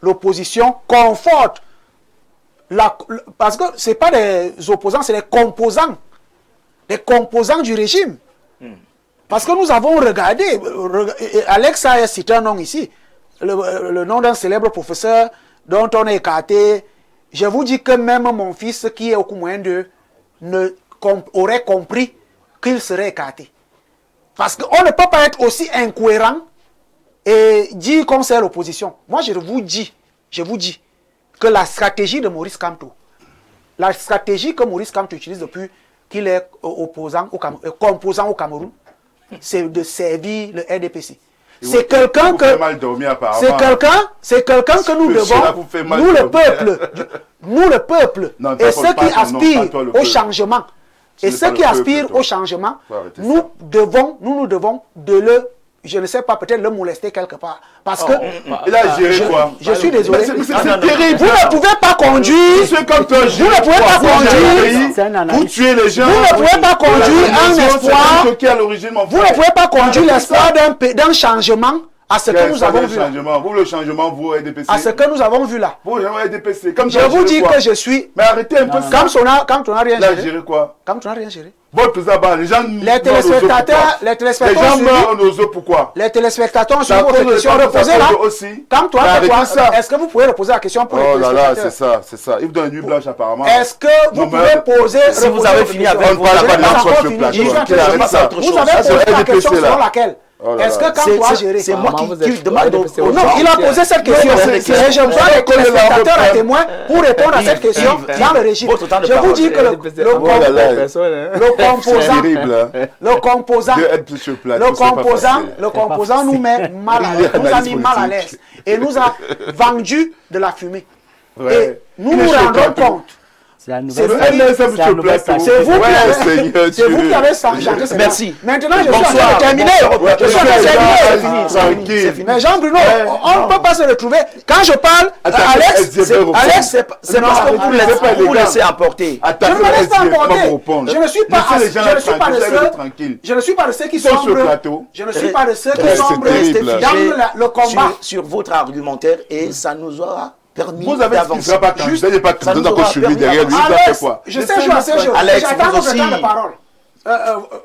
l'opposition conforte, parce que ce n'est pas des opposants, c'est des composants du régime. Parce que nous avons regardé, Alex a cité un nom ici, le nom d'un célèbre professeur dont on a écarté. Je vous dis que même mon fils, qui est au moins 2, aurait compris qu'il serait écarté. Parce qu'on ne peut pas être aussi incohérent et dire qu'on c'est l'opposition. Moi, je vous dis que la stratégie de Maurice Kamto, la stratégie que Maurice Kamto utilise depuis qu'il est composant au Cameroun, c'est de servir le RDPC. C'est quelqu'un que nous devons, nous le peuple, et ceux qui aspirent au changement, nous devons de le, je ne sais pas, peut-être le molester quelque part. Parce que il a géré quoi? Je suis désolé. C'est terrible. Vous ne pouvez pas conduire. Vous ne pouvez pas conduire. Vous tuez les gens. Vous ne pouvez pas conduire un espoir. Vous ne pouvez pas conduire l'espoir d'un changement à ce que nous avons vu. Vous, le changement, vous, RDPC. À ce que nous avons vu là. Vous, RDPC. Je vous dis que je suis. Mais arrêtez un peu ça. Quand on n'a rien géré. géré quoi? Quand on n'a rien géré. Les gens. Les téléspectateurs. Pourquoi? Les téléspectateurs ont suivi votre question reposée là. Quand toi, est-ce que vous pouvez reposer la question pour les téléspectateurs? Oh là là, c'est ça. Il vous donne une nuit blanche apparemment. Est-ce que vous pouvez poser. Si vous avez fini avec vous avez posé la question selon laquelle? Est-ce que quand tu as géré? C'est moi qui demande. Non, il a posé cette question. Et je vois les téléspectateurs à témoin pour répondre à cette question dans le régime. Je vous dis que le composant nous met mal à l'aise, nous a mis mal à l'aise et nous a vendu de la fumée. Et nous nous rendons compte. C'est vous qui avez changé. Merci. Maintenant, je suis en train de terminer. C'est fini. Mais Jean-Bruno, on ne peut pas se retrouver. Quand je parle, Alex, c'est parce que vous vous laissez emporter. Je ne me laisse pas emporter. Je ne suis pas de ceux qui sombrent. Je ne suis pas de ceux qui sombrent dans le combat. Sur votre argumentaire et ça nous aura permis vous avez d'avancer. Vous n'avez pas de suivi derrière lui. Je sais jouer assez chaud. J'attends votre temps de parole.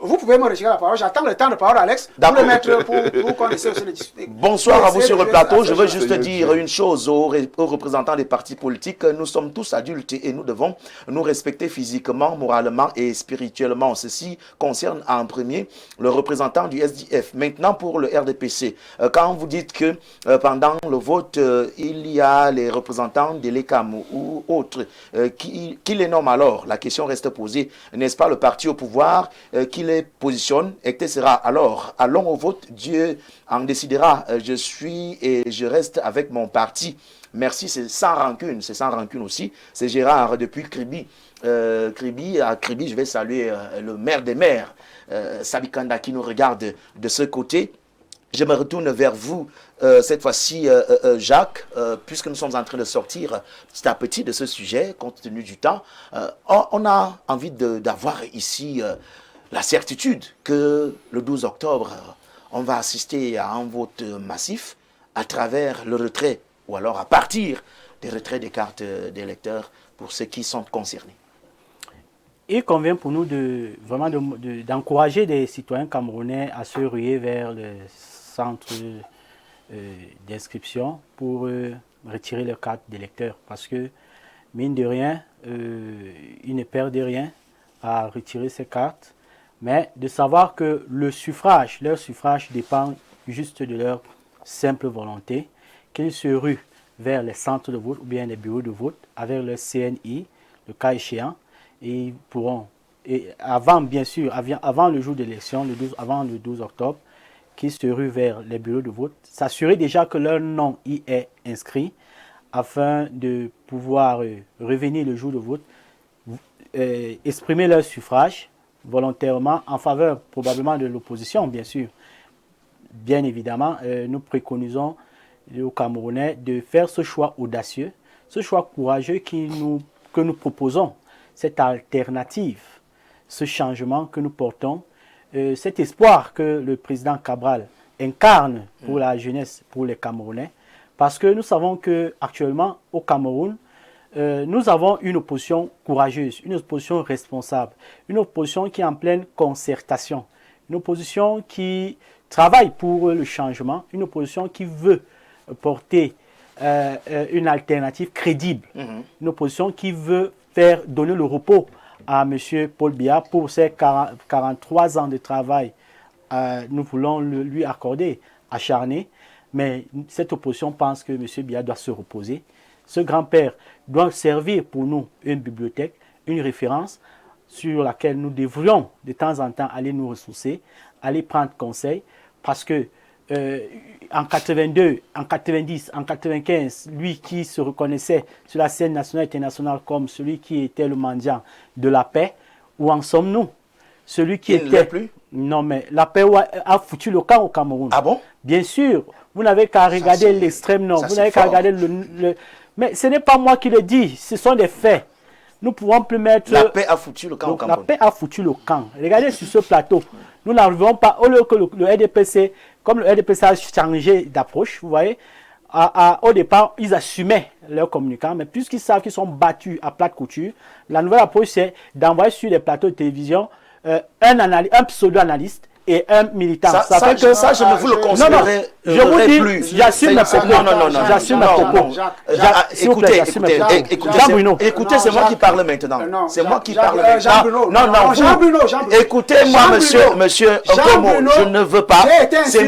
Vous pouvez me retirer la parole. J'attends le temps de parole, Alex, pour le mettre pour qu'on essaie aussi de discuter. Bonsoir à vous sur le plateau. Je veux juste dire une chose aux représentants des partis politiques. Nous sommes tous adultes et nous devons nous respecter physiquement, moralement et spirituellement. Ceci concerne en premier le représentant du SDF. Maintenant, pour le RDPC, quand vous dites que pendant le vote, il y a les représentants de l'ECAM ou autres qui les nomment alors, la question reste posée. N'est-ce pas le parti au pouvoir qui les positionne, etc. Alors, allons au vote. Dieu en décidera. Je suis et je reste avec mon parti. Merci, c'est sans rancune. C'est sans rancune aussi. C'est Gérard depuis Kribi. À Kribi, je vais saluer le maire des maires, Sabikanda, qui nous regarde de ce côté. Je me retourne vers vous, cette fois-ci, Jacques, puisque nous sommes en train de sortir petit à petit de ce sujet, compte tenu du temps. On a envie d'avoir ici la certitude que le 12 octobre, on va assister à un vote massif à travers le retrait, ou alors à partir des retraits des cartes d'électeurs pour ceux qui sont concernés. Il convient pour nous d'encourager des citoyens camerounais à se ruer vers le centre d'inscription pour retirer leur carte d'électeur. Parce que, mine de rien, ils ne perdent rien à retirer ces cartes, mais de savoir que leur suffrage dépend juste de leur simple volonté, qu'ils se ruent vers les centres de vote ou bien les bureaux de vote avec le CNI, le cas échéant, et ils pourront, et avant bien sûr, avant le jour d'élection, avant le 12 octobre, qu'ils se ruent vers les bureaux de vote, s'assurer déjà que leur nom y est inscrit afin de pouvoir revenir le jour de vote, exprimer leur suffrage volontairement en faveur probablement de l'opposition, bien sûr. Bien évidemment, nous préconisons aux Camerounais de faire ce choix audacieux, ce choix courageux que nous proposons, cette alternative, ce changement que nous portons, cet espoir que le président Cabral incarne pour la jeunesse, pour les Camerounais, parce que nous savons qu'actuellement au Cameroun, nous avons une opposition courageuse, une opposition responsable, une opposition qui est en pleine concertation, une opposition qui travaille pour le changement, une opposition qui veut porter une alternative crédible, une opposition qui veut donner le repos à M. Paul Biya pour ses 43 ans de travail. Nous voulons lui accorder, acharné, mais cette opposition pense que M. Biya doit se reposer. Ce grand-père doit servir pour nous une bibliothèque, une référence sur laquelle nous devrions de temps en temps aller nous ressourcer, aller prendre conseil, parce que en 82, en 90, en 95, lui qui se reconnaissait sur la scène nationale et internationale comme celui qui était le mendiant de la paix, où en sommes-nous? Celui qui était... plus? Non, mais la paix a foutu le camp au Cameroun. Ah bon? Bien sûr. Vous n'avez qu'à regarder l'extrême nord. Vous n'avez qu'à regarder Mais ce n'est pas moi qui le dis, ce sont des faits. Nous ne pouvons plus mettre... La paix a foutu le camp au Cameroun. La paix a foutu le camp. Regardez sur ce plateau. Nous n'arrivons pas, au lieu que le RDPC, comme le RDPC a changé d'approche, vous voyez, au départ, ils assumaient leurs communicants, mais puisqu'ils savent qu'ils sont battus à plate couture, la nouvelle approche, c'est d'envoyer sur les plateaux de télévision un pseudo-analyste et un militant. Ça fait que ça, je ne vous le considérerai je vous dis, j'assume mes propos. Non, j'assume mes propos. Écoutez, c'est moi qui parle maintenant. C'est moi qui parle maintenant. Jean-Bruno. Écoutez-moi, monsieur Nkomo, je ne veux pas. C'est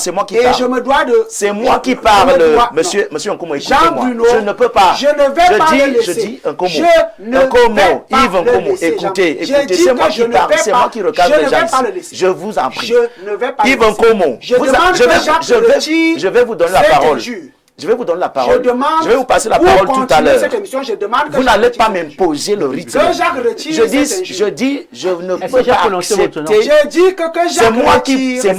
moi qui parle. Et je me dois de... C'est moi qui parle, monsieur Nkomo, écoutez-moi. Je ne peux pas. Je ne vais pas le laisser. Je dis Nkomo, Yves Nkomo, écoutez, c'est moi qui parle, c'est moi qui regarde les gens. Je vous en prie. Je ne vais pas Yves Nkomo, je vais vous donner la parole. Je vais vous donner la parole. Je vais vous passer la parole tout à l'heure. Vous n'allez pas m'imposer le rythme. Je dis, je ne peux pas accepter. C'est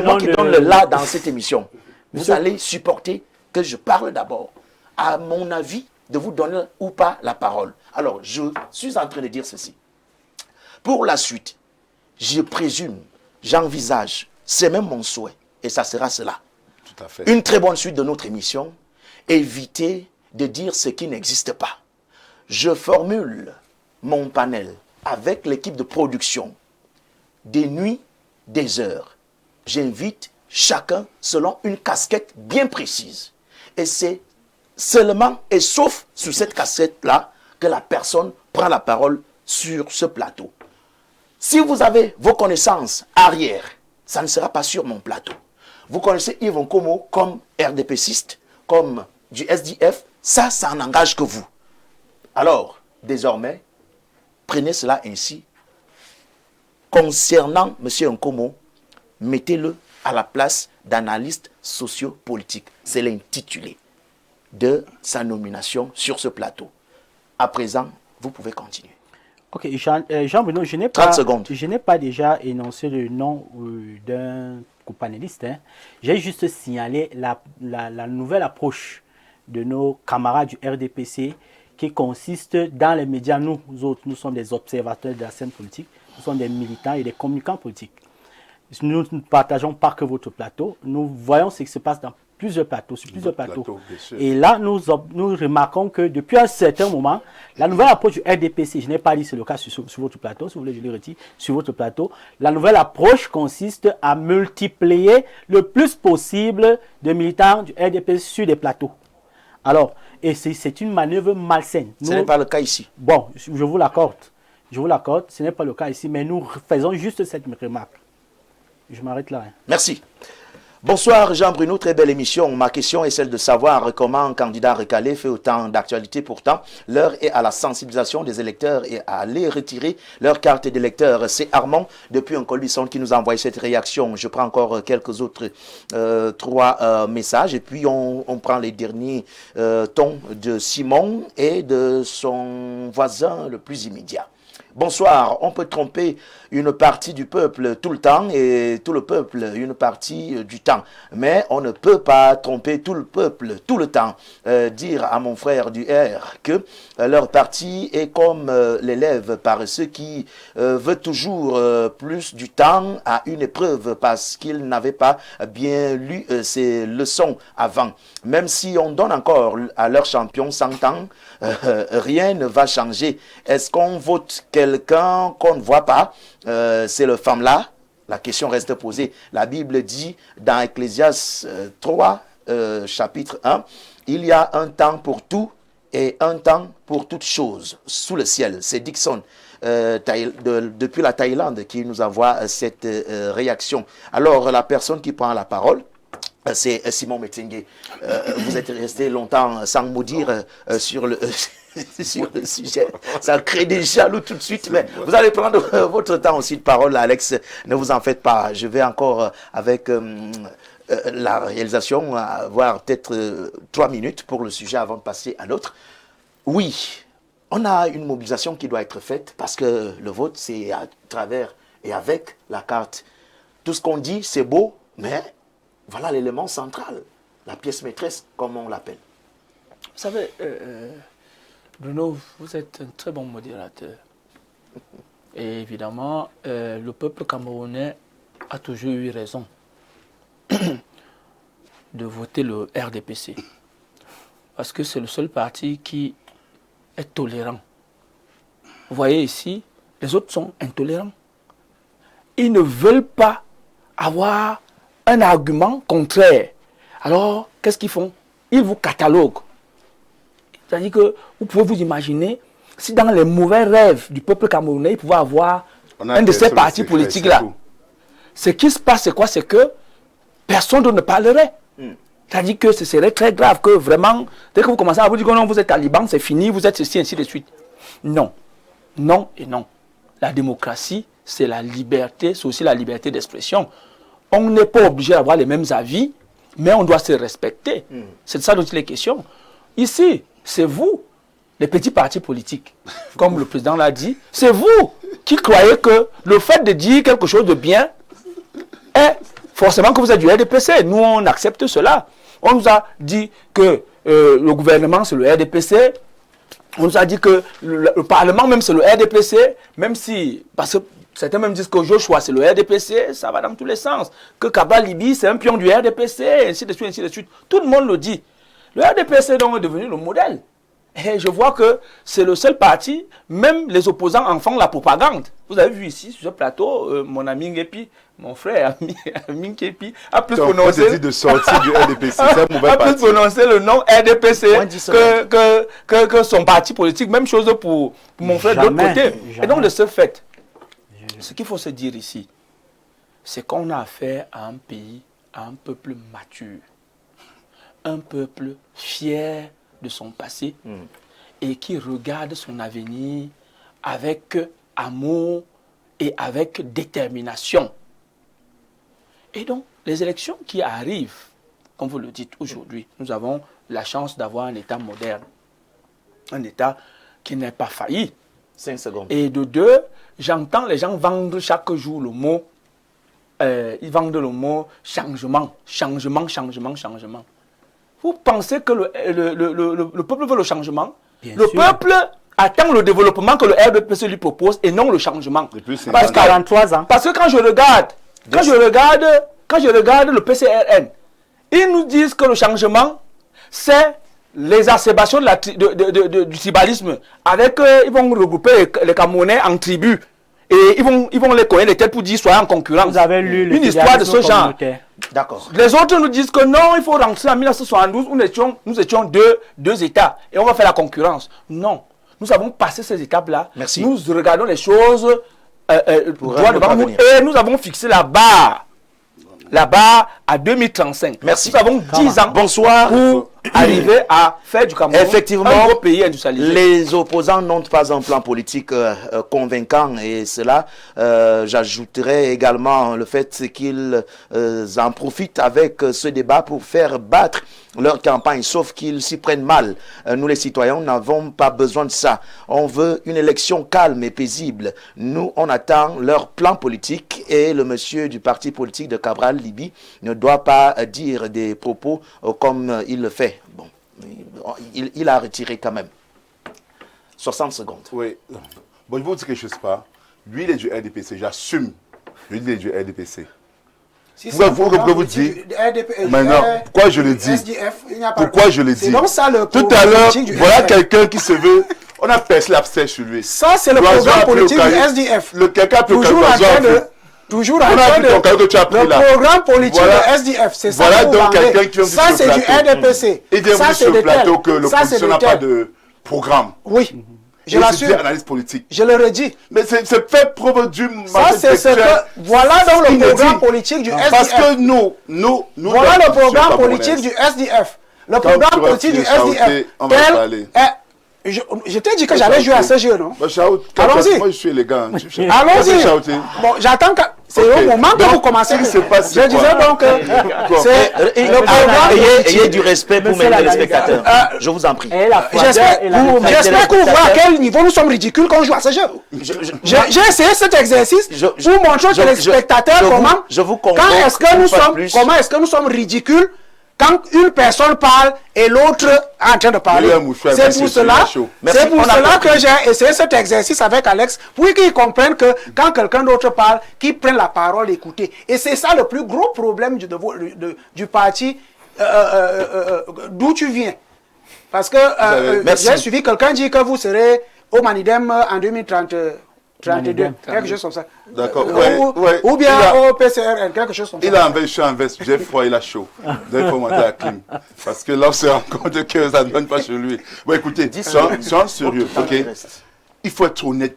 moi qui donne le là dans cette émission. Vous allez supporter que je parle d'abord. À mon avis, de vous donner ou pas la parole. Alors, je suis en train de dire ceci. Pour la suite, je présume, j'envisage, c'est même mon souhait, et ça sera cela. Tout à fait. Une très bonne suite de notre émission, éviter de dire ce qui n'existe pas. Je formule mon panel avec l'équipe de production, des nuits, des heures. J'invite chacun selon une casquette bien précise. Et c'est seulement et sauf sur cette casquette-là que la personne prend la parole sur ce plateau. Si vous avez vos connaissances arrière, ça ne sera pas sur mon plateau. Vous connaissez Yves Nkomo comme RDPciste, comme du SDF, ça n'engage que vous. Alors, désormais, prenez cela ainsi. Concernant M. Nkomo, mettez-le à la place d'analyste sociopolitique. C'est l'intitulé de sa nomination sur ce plateau. À présent, vous pouvez continuer. Ok, Jean-Bruno, je n'ai pas déjà énoncé le nom d'un copanéliste. J'ai juste signalé la nouvelle approche de nos camarades du RDPC qui consiste dans les médias. Nous autres, nous sommes des observateurs de la scène politique, nous sommes des militants et des communicants politiques. Nous ne partageons pas que votre plateau, nous voyons ce qui se passe dans plusieurs plateaux, sur plusieurs plateaux. Et là, nous remarquons que depuis un certain moment, la nouvelle approche du RDPC, je n'ai pas dit c'est le cas sur votre plateau, si vous voulez, je le retire, sur votre plateau, la nouvelle approche consiste à multiplier le plus possible de militants du RDPC sur des plateaux. Alors, et c'est une manœuvre malsaine. Ce n'est pas le cas ici. Bon, je vous l'accorde. Je vous l'accorde, ce n'est pas le cas ici, mais nous faisons juste cette remarque. Je m'arrête là. Merci. Bonsoir Jean-Bruno, très belle émission. Ma question est celle de savoir comment un candidat recalé fait autant d'actualité. Pourtant, l'heure est à la sensibilisation des électeurs et à aller retirer leur carte d'électeur. C'est Armand, depuis un Colbisson, qui nous a envoyé cette réaction. Je prends encore quelques autres 3 messages et puis on prend les derniers tons de Simon et de son voisin le plus immédiat. Bonsoir, on peut tromper une partie du peuple tout le temps et tout le peuple une partie du temps. Mais on ne peut pas tromper tout le peuple tout le temps. Dire à mon frère du R que leur parti est comme l'élève paresseux qui veut toujours plus du temps à une épreuve parce qu'il n'avait pas bien lu ses leçons avant. Même si on donne encore à leur champion 100 ans, rien ne va changer. Est-ce qu'on vote quelqu'un qu'on ne voit pas? C'est le femme-là. La question reste posée. La Bible dit dans Ecclésiaste 3, chapitre 1, il y a un temps pour tout et un temps pour toutes choses sous le ciel. C'est Dixon depuis la Thaïlande qui nous envoie cette réaction. Alors la personne qui prend la parole, c'est Simon Metingue. Vous êtes resté longtemps sans mot dire sur le sujet. Ça crée des jaloux tout de suite, mais vous allez prendre votre temps aussi de parole, Alex. Ne vous en faites pas. Je vais encore, avec la réalisation, avoir peut-être 3 minutes pour le sujet avant de passer à l'autre. Oui, on a une mobilisation qui doit être faite parce que le vote, c'est à travers et avec la carte. Tout ce qu'on dit, c'est beau, mais voilà l'élément central, la pièce maîtresse, comme on l'appelle. Vous savez, Bruno, vous êtes un très bon modérateur. Et évidemment, le peuple camerounais a toujours eu raison de voter le RDPC. Parce que c'est le seul parti qui est tolérant. Vous voyez ici, les autres sont intolérants. Ils ne veulent pas avoir un argument contraire. Alors, qu'est-ce qu'ils font? Ils vous cataloguent. C'est-à-dire que vous pouvez vous imaginer si dans les mauvais rêves du peuple camerounais, il pouvait avoir un de ces partis politiques-là. Ce qui se passe, c'est quoi? C'est que personne ne parlerait. C'est-à-dire que ce serait très grave que vraiment, dès que vous commencez à vous dire que non, vous êtes taliban, c'est fini, vous êtes ceci, ainsi de suite. Non. Non et non. La démocratie, c'est la liberté, c'est aussi la liberté d'expression. On n'est pas obligé d'avoir les mêmes avis, mais on doit se respecter. C'est de ça dont il est question. Ici, c'est vous, les petits partis politiques, comme le président l'a dit, c'est vous qui croyez que le fait de dire quelque chose de bien est forcément que vous êtes du RDPC. Nous, on accepte cela. On nous a dit que le gouvernement, c'est le RDPC. On nous a dit que le Parlement, même, c'est le RDPC. Même si, parce que certains même disent que Joshua, c'est le RDPC, ça va dans tous les sens. Que Kaba Libi, c'est un pion du RDPC, ainsi de suite, ainsi de suite. Tout le monde le dit. Le RDPC donc est devenu le modèle. Et je vois que c'est le seul parti, même les opposants en font la propagande. Vous avez vu ici, sur ce plateau, mon ami Ngepi, mon frère Ami Ngepi, a plus prononcé de sortir du RDPC, a plus prononcé le nom RDPC que son parti politique. Même chose pour mon frère de l'autre côté. Et donc de ce fait, ce qu'il faut se dire ici, c'est qu'on a affaire à un pays, à un peuple mature. Un peuple fier de son passé et qui regarde son avenir avec amour et avec détermination. Et donc, les élections qui arrivent, comme vous le dites aujourd'hui, nous avons la chance d'avoir un État moderne, un État qui n'est pas failli. 5 secondes. Et de 2, j'entends les gens vendre chaque jour le mot, ils vendent le mot changement, changement, changement, changement. Vous pensez que le peuple veut le changement? Bien le sûr. peuple attend le développement que le RDPC lui propose et non le changement. Parce que 43 ans. Parce que quand je regarde le PCRN, ils nous disent que le changement, c'est l'exacerbation du tribalisme. Ils vont regrouper les Camerounais en tribus. Et ils vont les connaître les têtes pour dire soyez en concurrence. Vous avez lu une histoire de ce genre. D'accord. Les autres nous disent que non, il faut rentrer en 1972 où nous étions deux États et on va faire la concurrence. Non. Nous avons passé ces étapes-là. Merci. Nous regardons les choses droit devant nous et nous avons fixé la barre. là-bas à 2035. Merci. Nous avons 10 ans pour arriver à faire du Cameroun un gros pays industrialisé. Les opposants n'ont pas un plan politique convaincant et cela, j'ajouterais également le fait qu'ils en profitent avec ce débat pour faire battre leur campagne, sauf qu'ils s'y prennent mal. Nous les citoyens n'avons pas besoin de ça. On veut une élection calme et paisible. Nous, on attend leur plan politique et le monsieur du parti politique de Cabral Libye ne doit pas dire des propos comme il le fait. Bon, il a retiré quand même. 60 secondes. Oui. Bon, je vais vous dire quelque chose pas. Lui, il est du RDPC. J'assume. Lui, il est du RDPC. Si pourquoi vous dites maintenant, pourquoi je le dis? Pourquoi je le dis? Tout à l'heure, voilà quelqu'un qui se veut. On a percé l'abcès sur lui. Ça, c'est le programme politique du SDF. Toujours en train de... Le programme politique du SDF, c'est ça. Voilà donc quelqu'un qui vient ça, c'est du RDPC. Il vient vous sur le plateau que l'opposition n'a pas de programme. Oui. Je l'assure. Analyse politique. Je le redis. Mais c'est fait preuve du... Ça, c'est ce que... Voilà donc le programme politique du SDF. Parce que nous... Voilà le programme politique du SDF. Le programme politique du SDF. On va parler. Je t'ai dit que j'allais jouer à ce jeu, non? Allons-y. Moi, je suis élégant. Allons-y. Bon, j'attends que... C'est au moment que vous commencez. Je disais donc que c'est le programme... Ayez du respect pour mes téléspectateurs. Je vous en prie. J'espère que vous voyez à quel niveau nous sommes ridicules quand on joue à ce jeu. J'ai essayé cet exercice pour montrer aux téléspectateurs comment est-ce que nous sommes ridicules quand une personne parle et l'autre est en train de parler. C'est pour cela que j'ai essayé cet exercice avec Alex, pour qu'ils comprennent que quand quelqu'un d'autre parle, qu'ils prennent la parole, écouter. Et c'est ça le plus gros problème du parti d'où tu viens. Parce que j'ai suivi quelqu'un dire que vous serez au Manidem en 2032, quelque chose comme ça. D'accord. Ou bien au PCRN, quelque chose comme ça. Il a un veste, je suis en veste, j'ai froid, il a chaud. Donc il faut monter la clim. Parce que là, on se rend compte que ça ne donne pas chez lui. Bon, écoutez, soyons sérieux, ok? Il faut être honnête.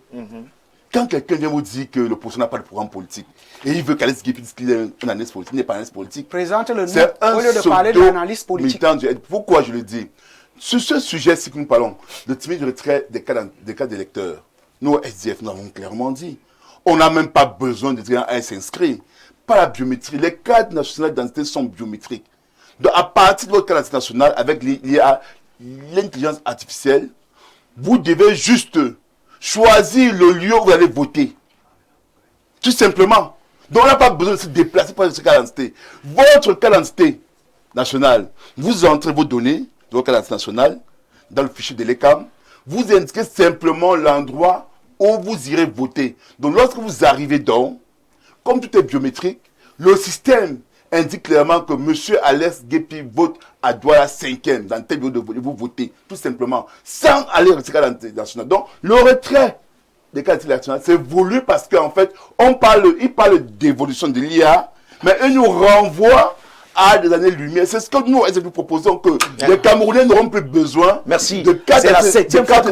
Quand quelqu'un vient vous dire que l'opposition n'a pas de programme politique, et il veut qu'Alex Guépé dise qu'il est un analyste politique, il n'est pas un analyste politique. Présente-le nous, au lieu de parler de l'analyse politique. Pourquoi je le dis? Sur ce sujet-ci que nous parlons, le timide retrait des cas d'électeurs, nous, SDF, nous avons clairement dit. On n'a même pas besoin de dire à s'inscrire. Pas la biométrie. Les cartes nationales d'identité sont biométriques. Donc, à partir de votre carte nationale, avec l'intelligence artificielle, vous devez juste choisir le lieu où vous allez voter. Tout simplement. Donc, on n'a pas besoin de se déplacer pour cette carte d'identité. Votre carte d'identité nationale, vous entrez vos données de votre carte d'identité nationale dans le fichier de l'ECAM. Vous indiquez simplement l'endroit où vous irez voter. Donc, lorsque vous arrivez donc, comme tout est biométrique, le système indique clairement que M. Alex Guépé vote à Douala 5e, dans tel lieu de vous votez, tout simplement, sans aller retirer la carte nationale. Donc, le retrait des cartes nationales, c'est voulu parce qu'en fait, il parle d'évolution de l'IA, mais il nous renvoie à des années-lumière. C'est ce que nous proposons, que les Camerounais n'auront plus besoin de cartes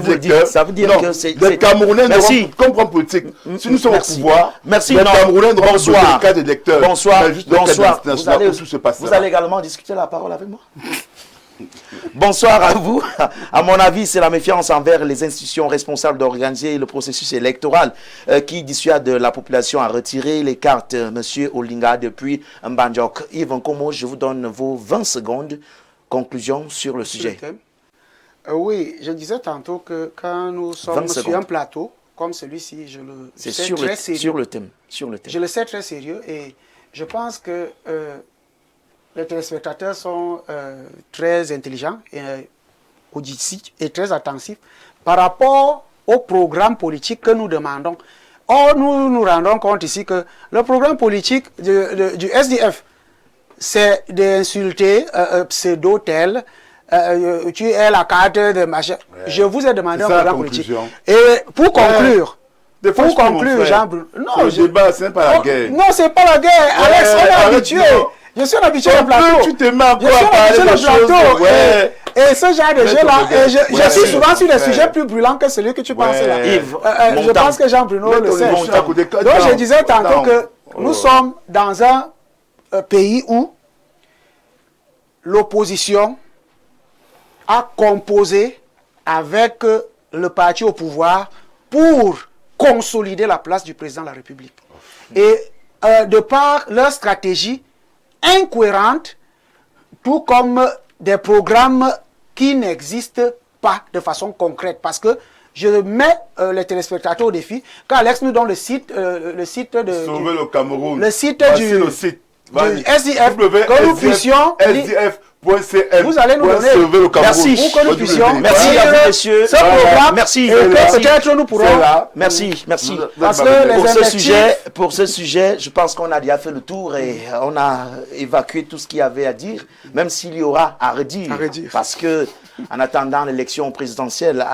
d'électeurs. Ça veut dire que c'est... Les Camerounais n'auront plus, comme programme politique, si nous sommes au pouvoir, les Camerounais n'auront plus besoin de cartes d'électeurs. Bonsoir. Vous allez également discuter la parole avec moi. Bonsoir à vous. À mon avis, c'est la méfiance envers les institutions responsables d'organiser le processus électoral qui dissuade la population à retirer les cartes. Monsieur Olinga, depuis Mbandjok. Yves Nkomo, je vous donne vos 20 secondes. Conclusion sur le sujet. Oui, je disais tantôt que quand nous sommes sur un plateau comme celui-ci, je le sais très sérieux. Sur le thème. Je le sais très sérieux et je pense que les téléspectateurs sont très intelligents et auditifs et très attentifs par rapport au programme politique que nous demandons. Or, nous nous rendons compte ici que le programme politique du SDF, c'est d'insulter pseudo-tel, tu es la carte de machin. Ouais. Je vous ai demandé un programme politique. Et pour conclure, Jean-Bruno. Non, le débat, ce n'est pas la guerre. Non, c'est pas la guerre. Alex, on est habitué. Je suis habitué au plateau. Tu te mets encore à parler de choses. Ouais. Et ce genre de jeu-là, je suis souvent sur des sujets plus brûlants que celui que tu penses là. Yves, je pense que Jean-Bruno le sait. Donc je disais tantôt que nous sommes dans un pays où l'opposition a composé avec le parti au pouvoir pour consolider la place du président de la République. Et de par leur stratégie incohérente, tout comme des programmes qui n'existent pas de façon concrète. Parce que je mets les téléspectateurs au défi. Quand Alex nous donne le site de... Sauver le Cameroun. Le site Voici du... le site. SDF, que nous puissions... Vous allez nous donner... Merci. Pour que nous puissions... Merci à vous, messieurs. Ce programme, merci. Et que peut-être nous pourrons... Merci. Parce que pour ce sujet, je pense qu'on a déjà fait le tour et on a évacué tout ce qu'il y avait à dire, même s'il y aura à redire. Parce que, en attendant l'élection présidentielle,